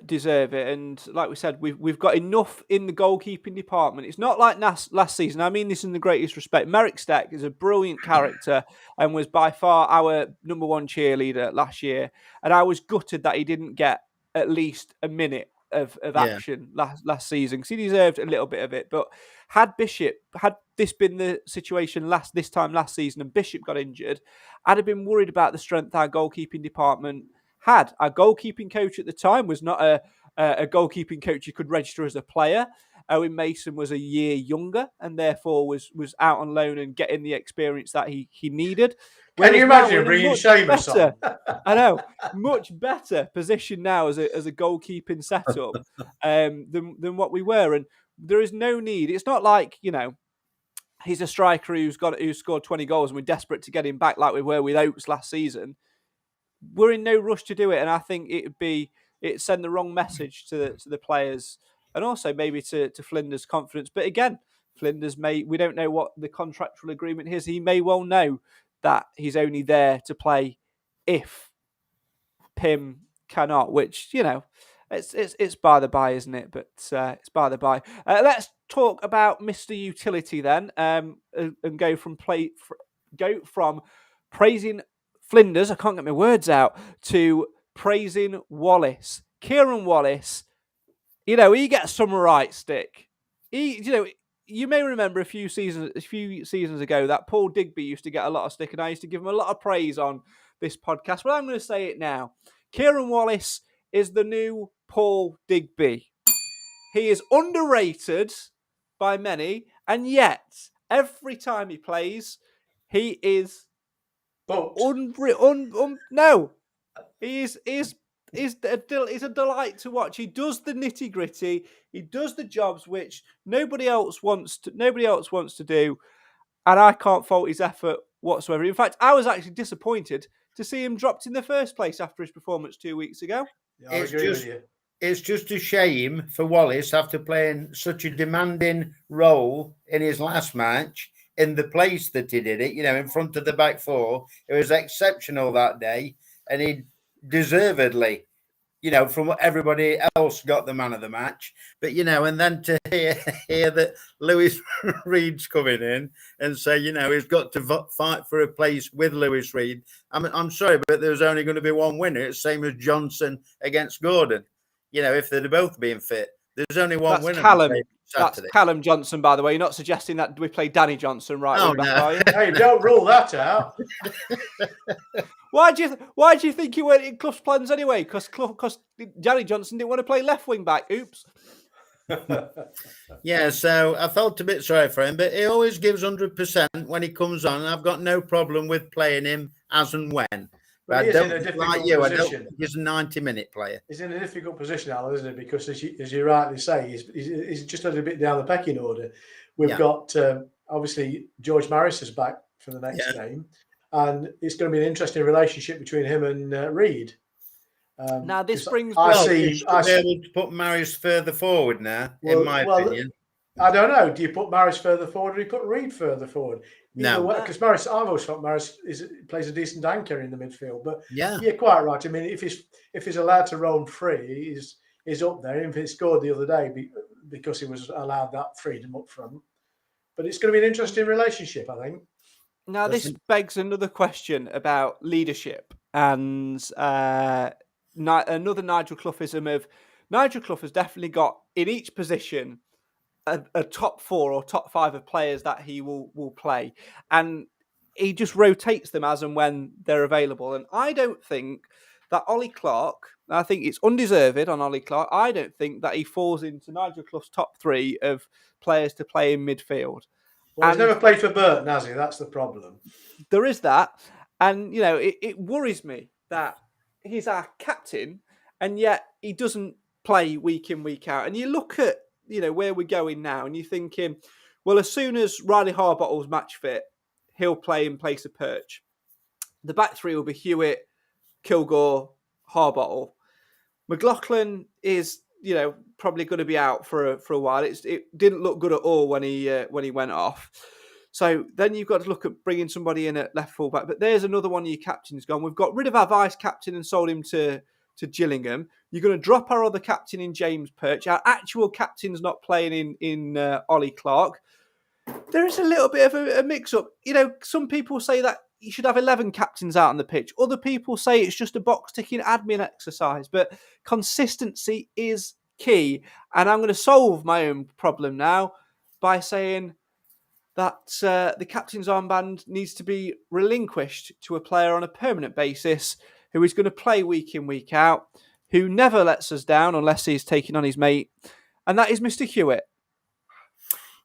Speaker 1: deserve it. And like we said, we've got enough in the goalkeeping department. It's not like last season. I mean this in the greatest respect. Merrick Steck is a brilliant character and was by far our number one cheerleader last year. And I was gutted that he didn't get at least a minute of action last season, because he deserved a little bit of it. But had this been the situation this time last season and Bishop got injured, I'd have been worried about the strength our goalkeeping department had. Our goalkeeping coach at the time was not a goalkeeping coach you could register as a player. Owen Mason was a year younger and therefore was out on loan and getting the experience that he needed.
Speaker 3: Can you imagine bringing Seamus on?
Speaker 1: I know, much better position now as a goalkeeping setup than what we were, and there is no need. It's not like he's a striker who's scored 20 goals and we're desperate to get him back like we were with Oates last season. We're in no rush to do it, and I think it'd send the wrong message to the players and also maybe to Flinders' confidence. But again, Flinders we don't know what the contractual agreement is. He may well know that he's only there to play if Pym cannot, which, it's by the by, isn't it? But it's by the by. Let's talk about Mr. Utility then, and go from praising Flinders, I can't get my words out, to praising Wallace. Kieran Wallace, he gets some right stick. You may remember a few seasons ago that Paul Digby used to get a lot of stick, and I used to give him a lot of praise on this podcast. Well, I'm going to say it now. Kieran Wallace is the new Paul Digby. He is underrated by many, and yet every time he plays, he is no. He's a delight to watch. He does the nitty gritty. He does the jobs which nobody else wants to do, and I can't fault his effort whatsoever. In fact, I was actually disappointed to see him dropped in the first place after his performance 2 weeks ago.
Speaker 3: Yeah, I agree with you.
Speaker 2: It's just a shame for Wallace after playing such a demanding role in his last match in the place that he did it, in front of the back four. It was exceptional that day, and he deservedly, from what everybody else got the man of the match. But, and then to hear that Lewis Reed's coming in and say, he's got to fight for a place with Lewis Reed. I'm sorry, but there's only going to be one winner. It's the same as Johnson against Gordon. If they're both being fit, there's only one winner.
Speaker 1: That's Callum Johnson, by the way. You're not suggesting that we play Danny Johnson right
Speaker 2: no.
Speaker 1: back, are you?
Speaker 3: Hey, don't rule that out.
Speaker 1: Why do you think he went in Clough's plans anyway? Because Danny Johnson didn't want to play left wing back. Oops.
Speaker 2: Yeah, so I felt a bit sorry for him, but he always gives 100% when he comes on. And I've got no problem with playing him as and when.
Speaker 3: But he is in a difficult position.
Speaker 2: I don't think he's a 90-minute player.
Speaker 3: He's in a difficult position, Alan, isn't he? Because as you rightly say, he's just a little bit down the pecking order. We've got, obviously, George Maris is back for the next game. And it's going to be an interesting relationship between him and Reed.
Speaker 1: Now, this brings...
Speaker 2: I be able to put Maris further forward now, in my opinion.
Speaker 3: I don't know. Do you put Maris further forward or do you put Reed further forward?
Speaker 2: No.
Speaker 3: Because Maris, I've always thought Maris plays a decent anchor in the midfield. But
Speaker 2: yeah,
Speaker 3: quite right. I mean, if he's allowed to roam free, he's up there. If he scored the other day because he was allowed that freedom up front. But it's going to be an interesting relationship, I think.
Speaker 1: Now, this begs another question about leadership and another Nigel Cloughism of Nigel Clough has definitely got in each position a top 4 or top 5 of players that he will play, and he just rotates them as and when they're available. And I don't think that Ollie Clark, I think it's undeserved on Ollie Clark, I don't think that he falls into Nigel Clough's top 3 of players to play in midfield.
Speaker 3: Well, he's never played for Burton, has he? That's the problem.
Speaker 1: There is that. And, it worries me that he's our captain and yet he doesn't play week in, week out. And you look at, where we're going now and you're thinking, well, as soon as Riley Harbottle's match fit, he'll play in place of Perch. The back 3 will be Hewitt, Kilgore, Harbottle. McLaughlin is, probably going to be out for a while. It didn't look good at all when he went off. So then you've got to look at bringing somebody in at left full back. But there's another one of your captains gone. We've got rid of our vice captain and sold him to Gillingham. You're going to drop our other captain in James Perch. Our actual captain's not playing in Ollie Clark. There is a little bit of a mix-up. Some people say that you should have 11 captains out on the pitch. Other people say it's just a box-ticking admin exercise. But consistency is key. And I'm going to solve my own problem now by saying that the captain's armband needs to be relinquished to a player on a permanent basis who is going to play week in, week out, who never lets us down unless he's taking on his mate, and that is Mr. Hewitt.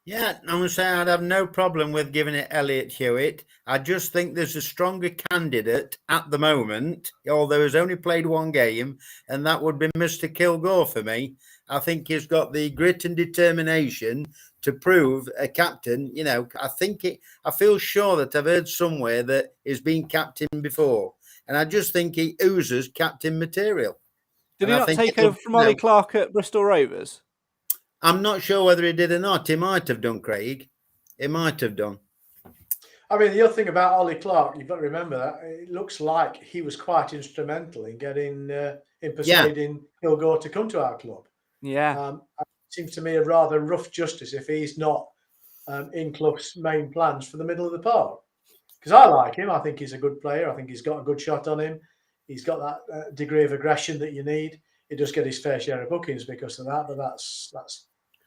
Speaker 2: Yeah, I'm going to say I'd have no problem with giving it Elliot Hewitt. I just think there's a stronger candidate at the moment, although he's only played one game, and that would be Mr. Kilgore for me. I think he's got the grit and determination to prove a captain. I feel sure that I've heard somewhere that he's been captain before, and I just think he oozes captain material.
Speaker 1: Did he not take over from Ollie Clark at Bristol Rovers?
Speaker 2: I'm not sure whether he did or not. He might have done, Craig. He might have done.
Speaker 3: I mean, the other thing about Ollie Clark, you've got to remember that it looks like he was quite instrumental in getting, in persuading Kilgore to come to our club.
Speaker 1: Yeah.
Speaker 3: It seems to me a rather rough justice if he's not in Clough's main plans for the middle of the park. Because I like him. I think he's a good player. I think he's got a good shot on him. He's got that degree of aggression that you need. He does get his fair share of bookings because of that, but that's.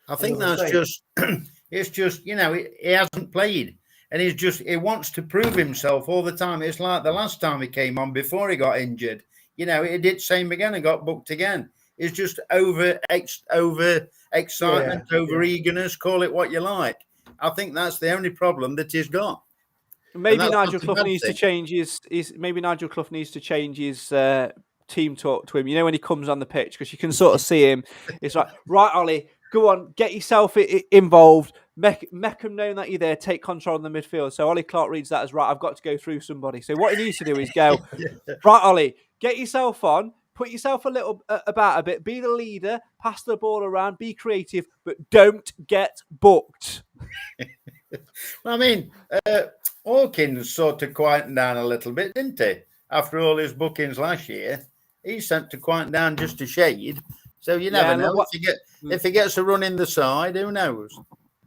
Speaker 2: I think that's just. It's just he hasn't played, and he wants to prove himself all the time. It's like the last time he came on before he got injured. He did same again and got booked again. It's just over excitement, over eagerness. Call it what you like. I think that's the only problem that he's got.
Speaker 1: Maybe Nigel Clough needs to change his. Maybe Nigel Clough needs to change his team talk to him. When he comes on the pitch, because you can sort of see him. It's like, right, Ollie, Go on, get yourself involved. Make them know that you're there. Take control of the midfield. So Ollie Clark reads that as right. I've got to go through somebody. So what he needs to do is go right, Ollie. Get yourself on. Put yourself a little about a bit. Be the leader. Pass the ball around. Be creative, but don't get booked.
Speaker 2: Well, I mean, Hawkins sort of quietened down a little bit, didn't he? After all his bookings last year, he sent to quieten down just a shade. So you never know. If he gets a run in the side, who knows?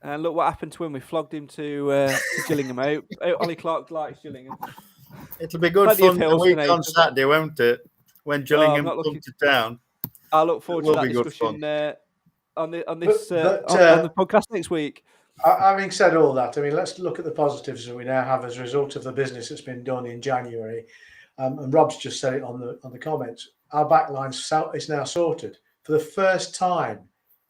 Speaker 1: And look what happened to him. We flogged him to Gillingham out. Ollie Clark likes Gillingham.
Speaker 2: It'll be good fun the week on Saturday, won't it? When Gillingham come to town.
Speaker 1: I look forward to that discussion on the podcast next week.
Speaker 3: Having said all that, I mean, let's look at the positives that we now have as a result of the business that's been done in January. And Rob's just said it on the comments. Our backline is now sorted for the first time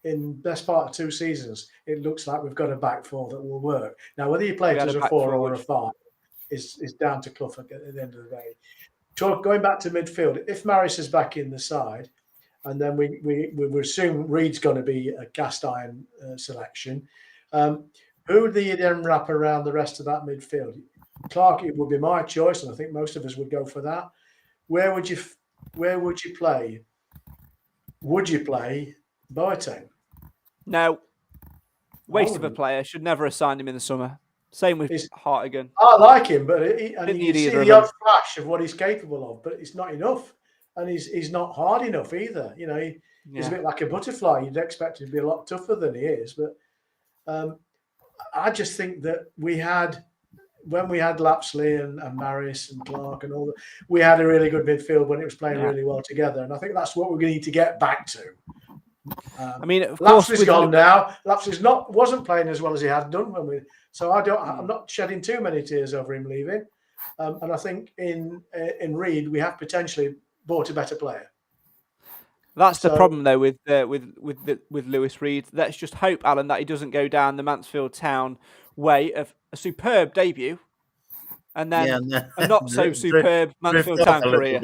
Speaker 3: in best part of 2 seasons. It looks like we've got a back four that will work. Now, whether you play it as a 4 or a 5 is down to Clough at the end of the day. So going back to midfield, if Maris is back in the side, and then we assume Reed's going to be a cast iron selection. Who do you then wrap around the rest of that midfield? Clark, it would be my choice, and I think most of us would go for that. Where would you play? Would you play Boateng?
Speaker 1: No. Waste of a player. Should never have signed him in the summer. Same with Hartigan.
Speaker 3: I like him, but you see the odd flash of what he's capable of, but it's not enough. And he's not hard enough either. You know, he's a bit like a butterfly. You'd expect him to be a lot tougher than he is. But I just think that when we had Lapsley and Maris and Clark and all that, we had a really good midfield when it was playing really well together. And I think that's what we're going to need to get back to.
Speaker 1: I mean,
Speaker 3: Lapsley's gone now. Lapsley's wasn't playing as well as he had done so I'm not shedding too many tears over him leaving. And I think in Reed we have potentially bought a better player.
Speaker 1: That's the problem though with Lewis Reed. Let's just hope, Alan, that he doesn't go down the Mansfield Town way of a superb debut and then a not so superb Mansfield Town career.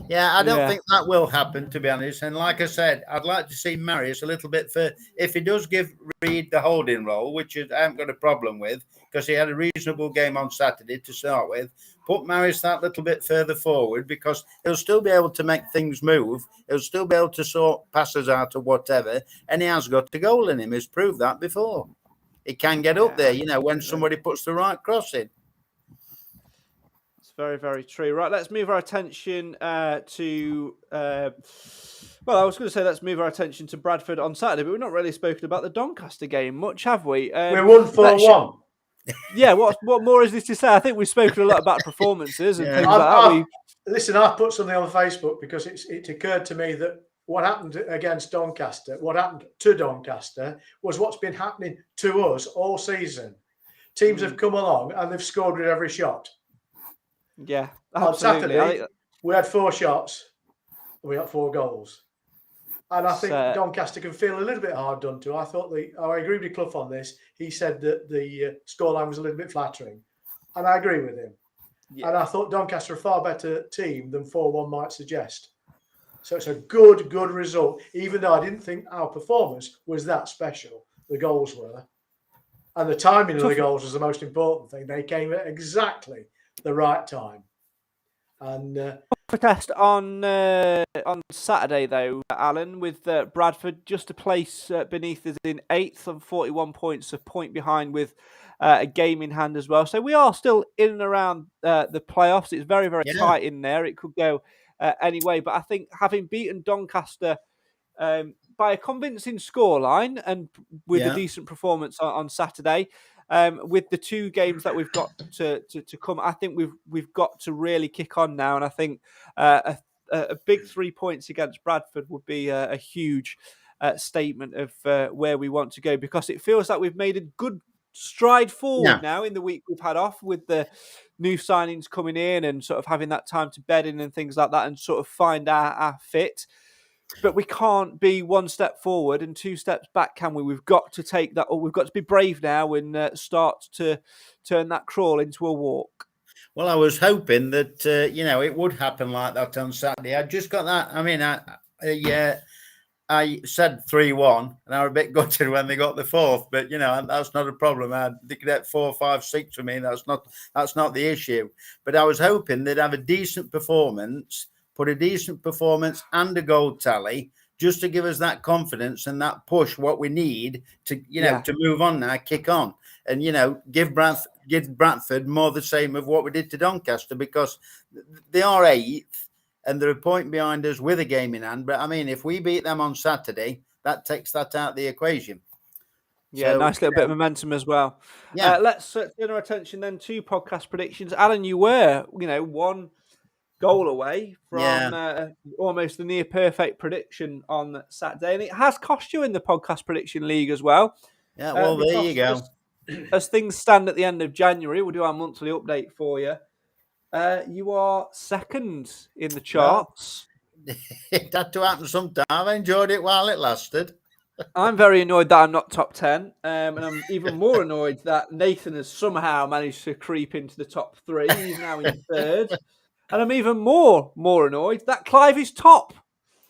Speaker 2: Yeah, I don't think that will happen, to be honest. And like I said, I'd like to see Marius a little bit if he does give Reed the holding role, which I haven't got a problem with, because he had a reasonable game on Saturday to start with. Put Marius that little bit further forward, because he'll still be able to make things move. He'll still be able to sort passes out or whatever. And he has got the goal in him. He's proved that before. He can get up there, when somebody puts the right cross in.
Speaker 1: Very, very true. Right, let's move our attention to... I was going to say let's move our attention to Bradford on Saturday, but we've not really spoken about the Doncaster game much, have we?
Speaker 3: We won 4-1.
Speaker 1: Yeah, what more is this to say? I think we've spoken a lot about performances and things like that.
Speaker 3: Listen, I put something on Facebook because it occurred to me that what happened against Doncaster, what happened to Doncaster, was what's been happening to us all season. Teams have come along and they've scored with every shot.
Speaker 1: Yeah, absolutely.
Speaker 3: On Saturday, we had 4 shots and we got 4 goals. And I think Doncaster can feel a little bit hard done to. I agree with Clough on this. He said that the scoreline was a little bit flattering. And I agree with him. Yeah. And I thought Doncaster are a far better team than 4-1 might suggest. So it's a good result, even though I didn't think our performance was that special. The goals were. And the timing of the goals was the most important thing. They came at exactly the right time. And
Speaker 1: protest on Saturday though, Alan, with Bradford just a place beneath us in 8th on 41 points, a point behind with a game in hand as well. So we are still in and around the playoffs. It's very, very tight in there. It could go anyway, but I think having beaten Doncaster by a convincing scoreline and with a decent performance on Saturday, with the 2 games that we've got to come, I think we've got to really kick on now. And I think a big 3 points against Bradford would be a huge statement of where we want to go, because it feels like we've made a good stride forward now in the week we've had off, with the new signings coming in and sort of having that time to bed in and things like that and sort of find our fit. But we can't be 1 step forward and 2 steps back, can we? We've got to take that, or we've got to be brave now and start to turn that crawl into a walk.
Speaker 2: Well, I was hoping that, it would happen like that on Saturday. I just got that. I mean, I said 3-1, and I was a bit gutted when they got the fourth. But that's not a problem. They could get 4, 5, 6 for me. That's not the issue. But I was hoping they'd have a decent performance, put a decent performance and a goal tally, just to give us that confidence and that push what we need to to move on now, kick on, and give Bradford more the same of what we did to Doncaster, because they are 8th. And they're a point behind us with a game in hand. But I mean, if we beat them on Saturday, that takes that out of the equation.
Speaker 1: Yeah,
Speaker 2: So,
Speaker 1: nice little bit of momentum as well.
Speaker 2: Yeah.
Speaker 1: Let's turn our attention then to podcast predictions. Alan, you were, 1 goal away from almost the near perfect prediction on Saturday. And it has cost you in the podcast prediction league as well.
Speaker 2: Yeah, well, there you go.
Speaker 1: As things stand at the end of January, we'll do our monthly update for you. You are second in the charts.
Speaker 2: Well, it had to happen sometime. I enjoyed it while it lasted.
Speaker 1: I'm very annoyed that I'm not top 10. And I'm even more annoyed that Nathan has somehow managed to creep into the top 3. He's now in third. And I'm even more annoyed that Clive is top.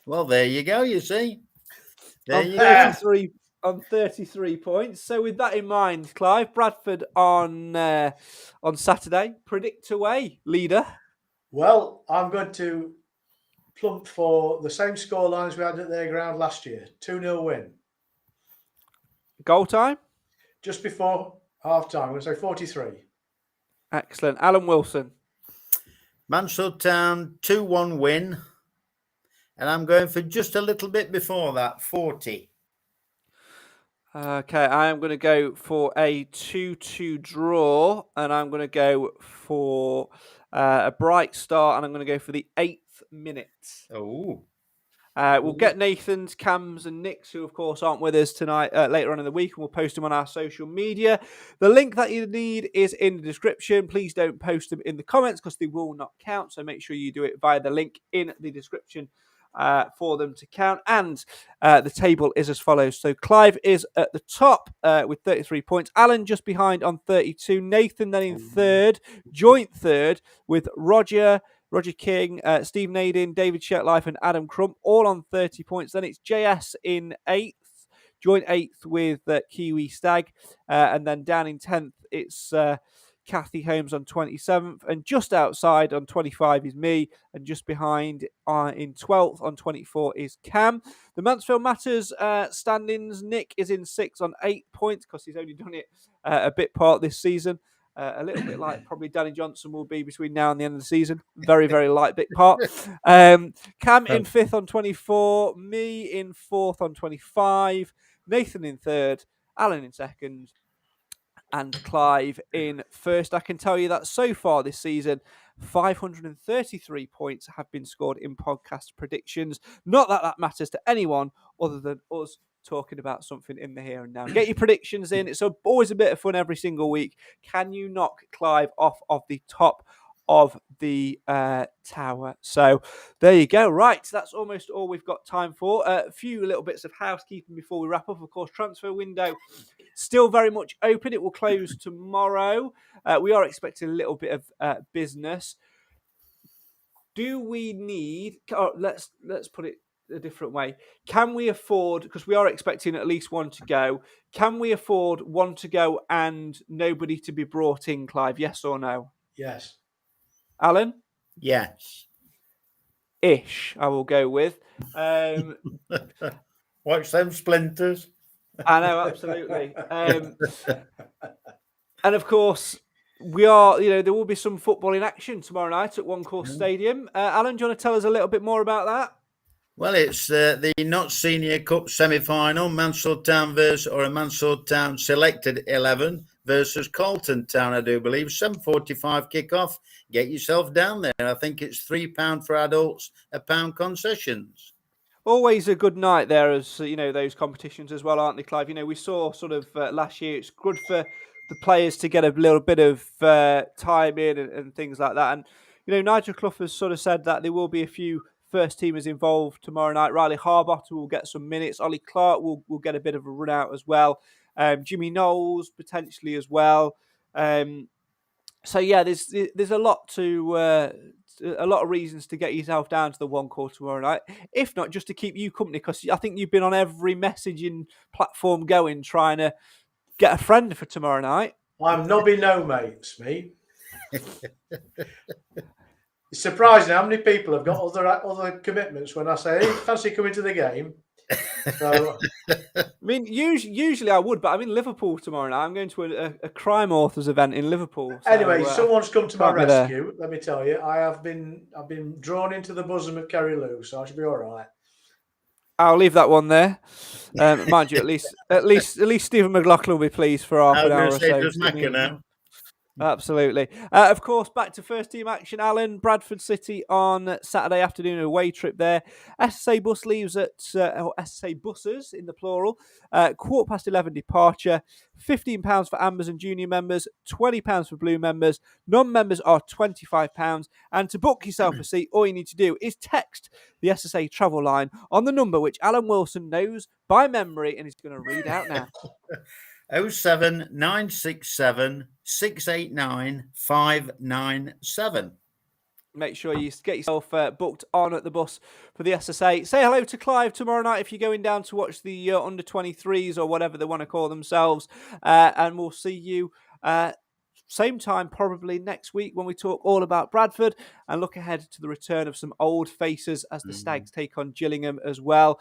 Speaker 2: Well, there you go, you see.
Speaker 1: There you go. On 33 points. So with that in mind, Clive, Bradford on Saturday, predict away, leader.
Speaker 3: Well, I'm going to plump for the same score lines we had at their ground last year. 2-0 win.
Speaker 1: Goal time?
Speaker 3: Just before half-time. I'm going to say 43.
Speaker 1: Excellent. Alan Wilson.
Speaker 2: Mansfield Town 2-1 win. And I'm going for just a little bit before that, 40.
Speaker 1: Okay, I am going to go for a 2-2 draw, and I'm going to go for a bright start, and I'm going to go for the 8th minute.
Speaker 2: Oh.
Speaker 1: We'll get Nathan's, Cam's, and Nick's, who of course aren't with us tonight, later on in the week, and we'll post them on our social media. The link that you need is in the description. Please don't post them in the comments because they will not count, so make sure you do it via the link in the description for them to count. And the table is as follows. So Clive is at the top with 33 points. Alan just behind on 32. Nathan then in third, joint third with Roger King, Steve Nadin, David Shetlife and Adam Crump, all on 30 points. Then it's JS in 8th, joint 8th with Kiwi Stag. And then down in 10th, it's Kathy Holmes on 27th, and just outside on 25 is me, and just behind in 12th on 24 is Cam. The Mansfield Matters standings, Nick is in 6th on 8 points because he's only done it a bit part this season. A little bit like probably Danny Johnson will be between now and the end of the season. Very, very light bit part. Cam in 5th on 24, me in 4th on 25, Nathan in 3rd, Alan in 2nd, and Clive in 1st. I can tell you that so far this season, 533 points have been scored in podcast predictions. Not that that matters to anyone other than us talking about something in the here and now. Get your predictions in. It's always a bit of fun every single week. Can you knock Clive off of the top of the tower? So there you go. Right, that's almost all we've got time for. A few little bits of housekeeping before we wrap up. Of course, transfer window still very much open. It will close tomorrow. We are expecting a little bit of business. Do we need? Let's put it a different way. Can we afford? Because we are expecting at least one to go. Can we afford one to go and nobody to be brought in, Clive? Yes or no?
Speaker 3: Yes.
Speaker 1: Alan?
Speaker 2: Yes.
Speaker 1: Ish, I will go with.
Speaker 2: Watch them splinters.
Speaker 1: I know, absolutely. And of course, we are, there will be some football in action tomorrow night at One Course Stadium. Alan, do you want to tell us a little bit more about that?
Speaker 2: Well, it's the Not Senior Cup semi-final, Mansfield Town a Mansfield Town selected 11 versus Colton Town, I do believe. 7:45 kickoff. Get yourself down there. I think it's £3 for adults, £1 concessions.
Speaker 1: Always a good night there, as those competitions as well, aren't they, Clive? We saw sort of last year. It's good for the players to get a little bit of time in and things like that. And Nigel Clough has sort of said that there will be a few first teamers involved tomorrow night. Riley Harbottle will get some minutes. Ollie Clark will get a bit of a run out as well. Jimmy Knowles potentially as well. So yeah, there's a lot to a lot of reasons to get yourself down to the One Call tomorrow night. If not, just to keep you company, because I think you've been on every messaging platform going, trying to get a friend for tomorrow night.
Speaker 3: I'm nobby no mates, me. It's surprising how many people have got other commitments when I say, hey, fancy coming to the game. So,
Speaker 1: I mean, usually I would, but I'm in Liverpool tomorrow night. I'm going to a crime authors event in Liverpool. So,
Speaker 3: anyway, someone's come to my
Speaker 1: can't be there.
Speaker 3: rescue. Let me tell you, I've been drawn into the bosom of Kerry Lou, so I should be all right.
Speaker 1: I'll leave that one there. Mind you, at least Stephen McLaughlin will be pleased for half an hour or so.
Speaker 2: Does Macca now?
Speaker 1: Absolutely. Of course, back to first team action, Alan. Bradford City on Saturday afternoon, a away trip there. SSA bus leaves at, or SSA buses in the plural, 11:15 departure. £15 for Ambers and junior members, £20 for blue members. Non-members are £25. And to book yourself a seat, all you need to do is text the SSA travel line on the number which Alan Wilson knows by memory and is going to read out now.
Speaker 2: 07967 689 597.
Speaker 1: Make sure you get yourself booked on at the bus for the SSA. Say hello to Clive tomorrow night if you're going down to watch the under-23s or whatever they want to call themselves. And we'll see you same time probably next week when we talk all about Bradford and look ahead to the return of some old faces as the Stags take on Gillingham as well.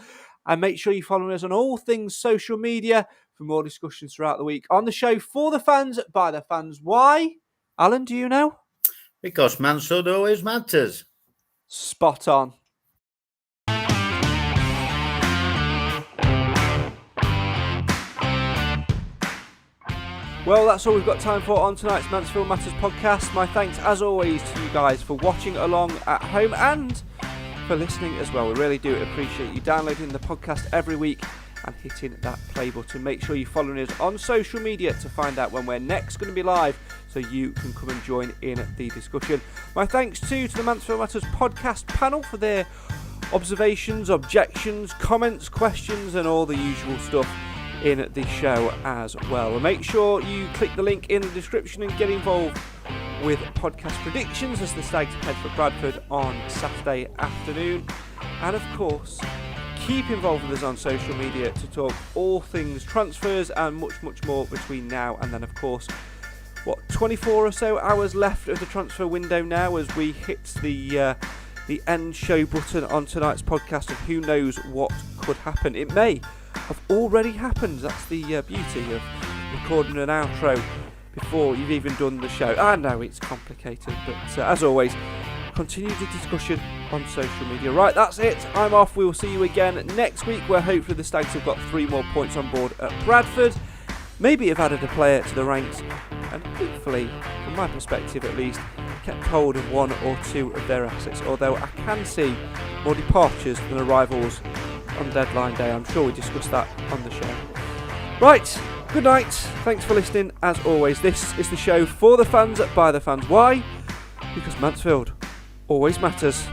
Speaker 1: And make sure you follow us on all things social media for more discussions throughout the week on the show for the fans, by the fans. Why? Alan, do you know?
Speaker 2: Because Mansfield always matters.
Speaker 1: Spot on. Well, that's all we've got time for on tonight's Mansfield Matters podcast. My thanks, as always, to you guys for watching along at home and for listening as well. We really do appreciate you downloading the podcast every week and hitting that play button. Make sure you're following us on social media to find out when we're next going to be live so you can come and join in the discussion. My thanks too to the Mansfield Matters podcast panel for their observations, objections, comments, questions and all the usual stuff in the show as well. And make sure you click the link in the description and get involved with podcast predictions as the Stags head for Bradford on Saturday afternoon. And of course, keep involved with us on social media to talk all things transfers and much, much more between now and then. Of course, 24 or so hours left of the transfer window now as we hit the end show button on tonight's podcast, and who knows what could happen. It may have already happened. That's the beauty of recording an outro before you've even done the show. I know it's complicated, but as always, continue the discussion on social media. Right, that's it. I'm off. We will see you again next week, where hopefully the Stags have got 3 more points on board at Bradford. Maybe have added a player to the ranks, and hopefully, from my perspective at least, kept hold of 1 or 2 of their assets. Although I can see more departures than arrivals on deadline day. I'm sure we discussed that on the show. Right, good night. Thanks for listening. As always, this is the show for the fans, by the fans. Why? Because Mansfield always matters.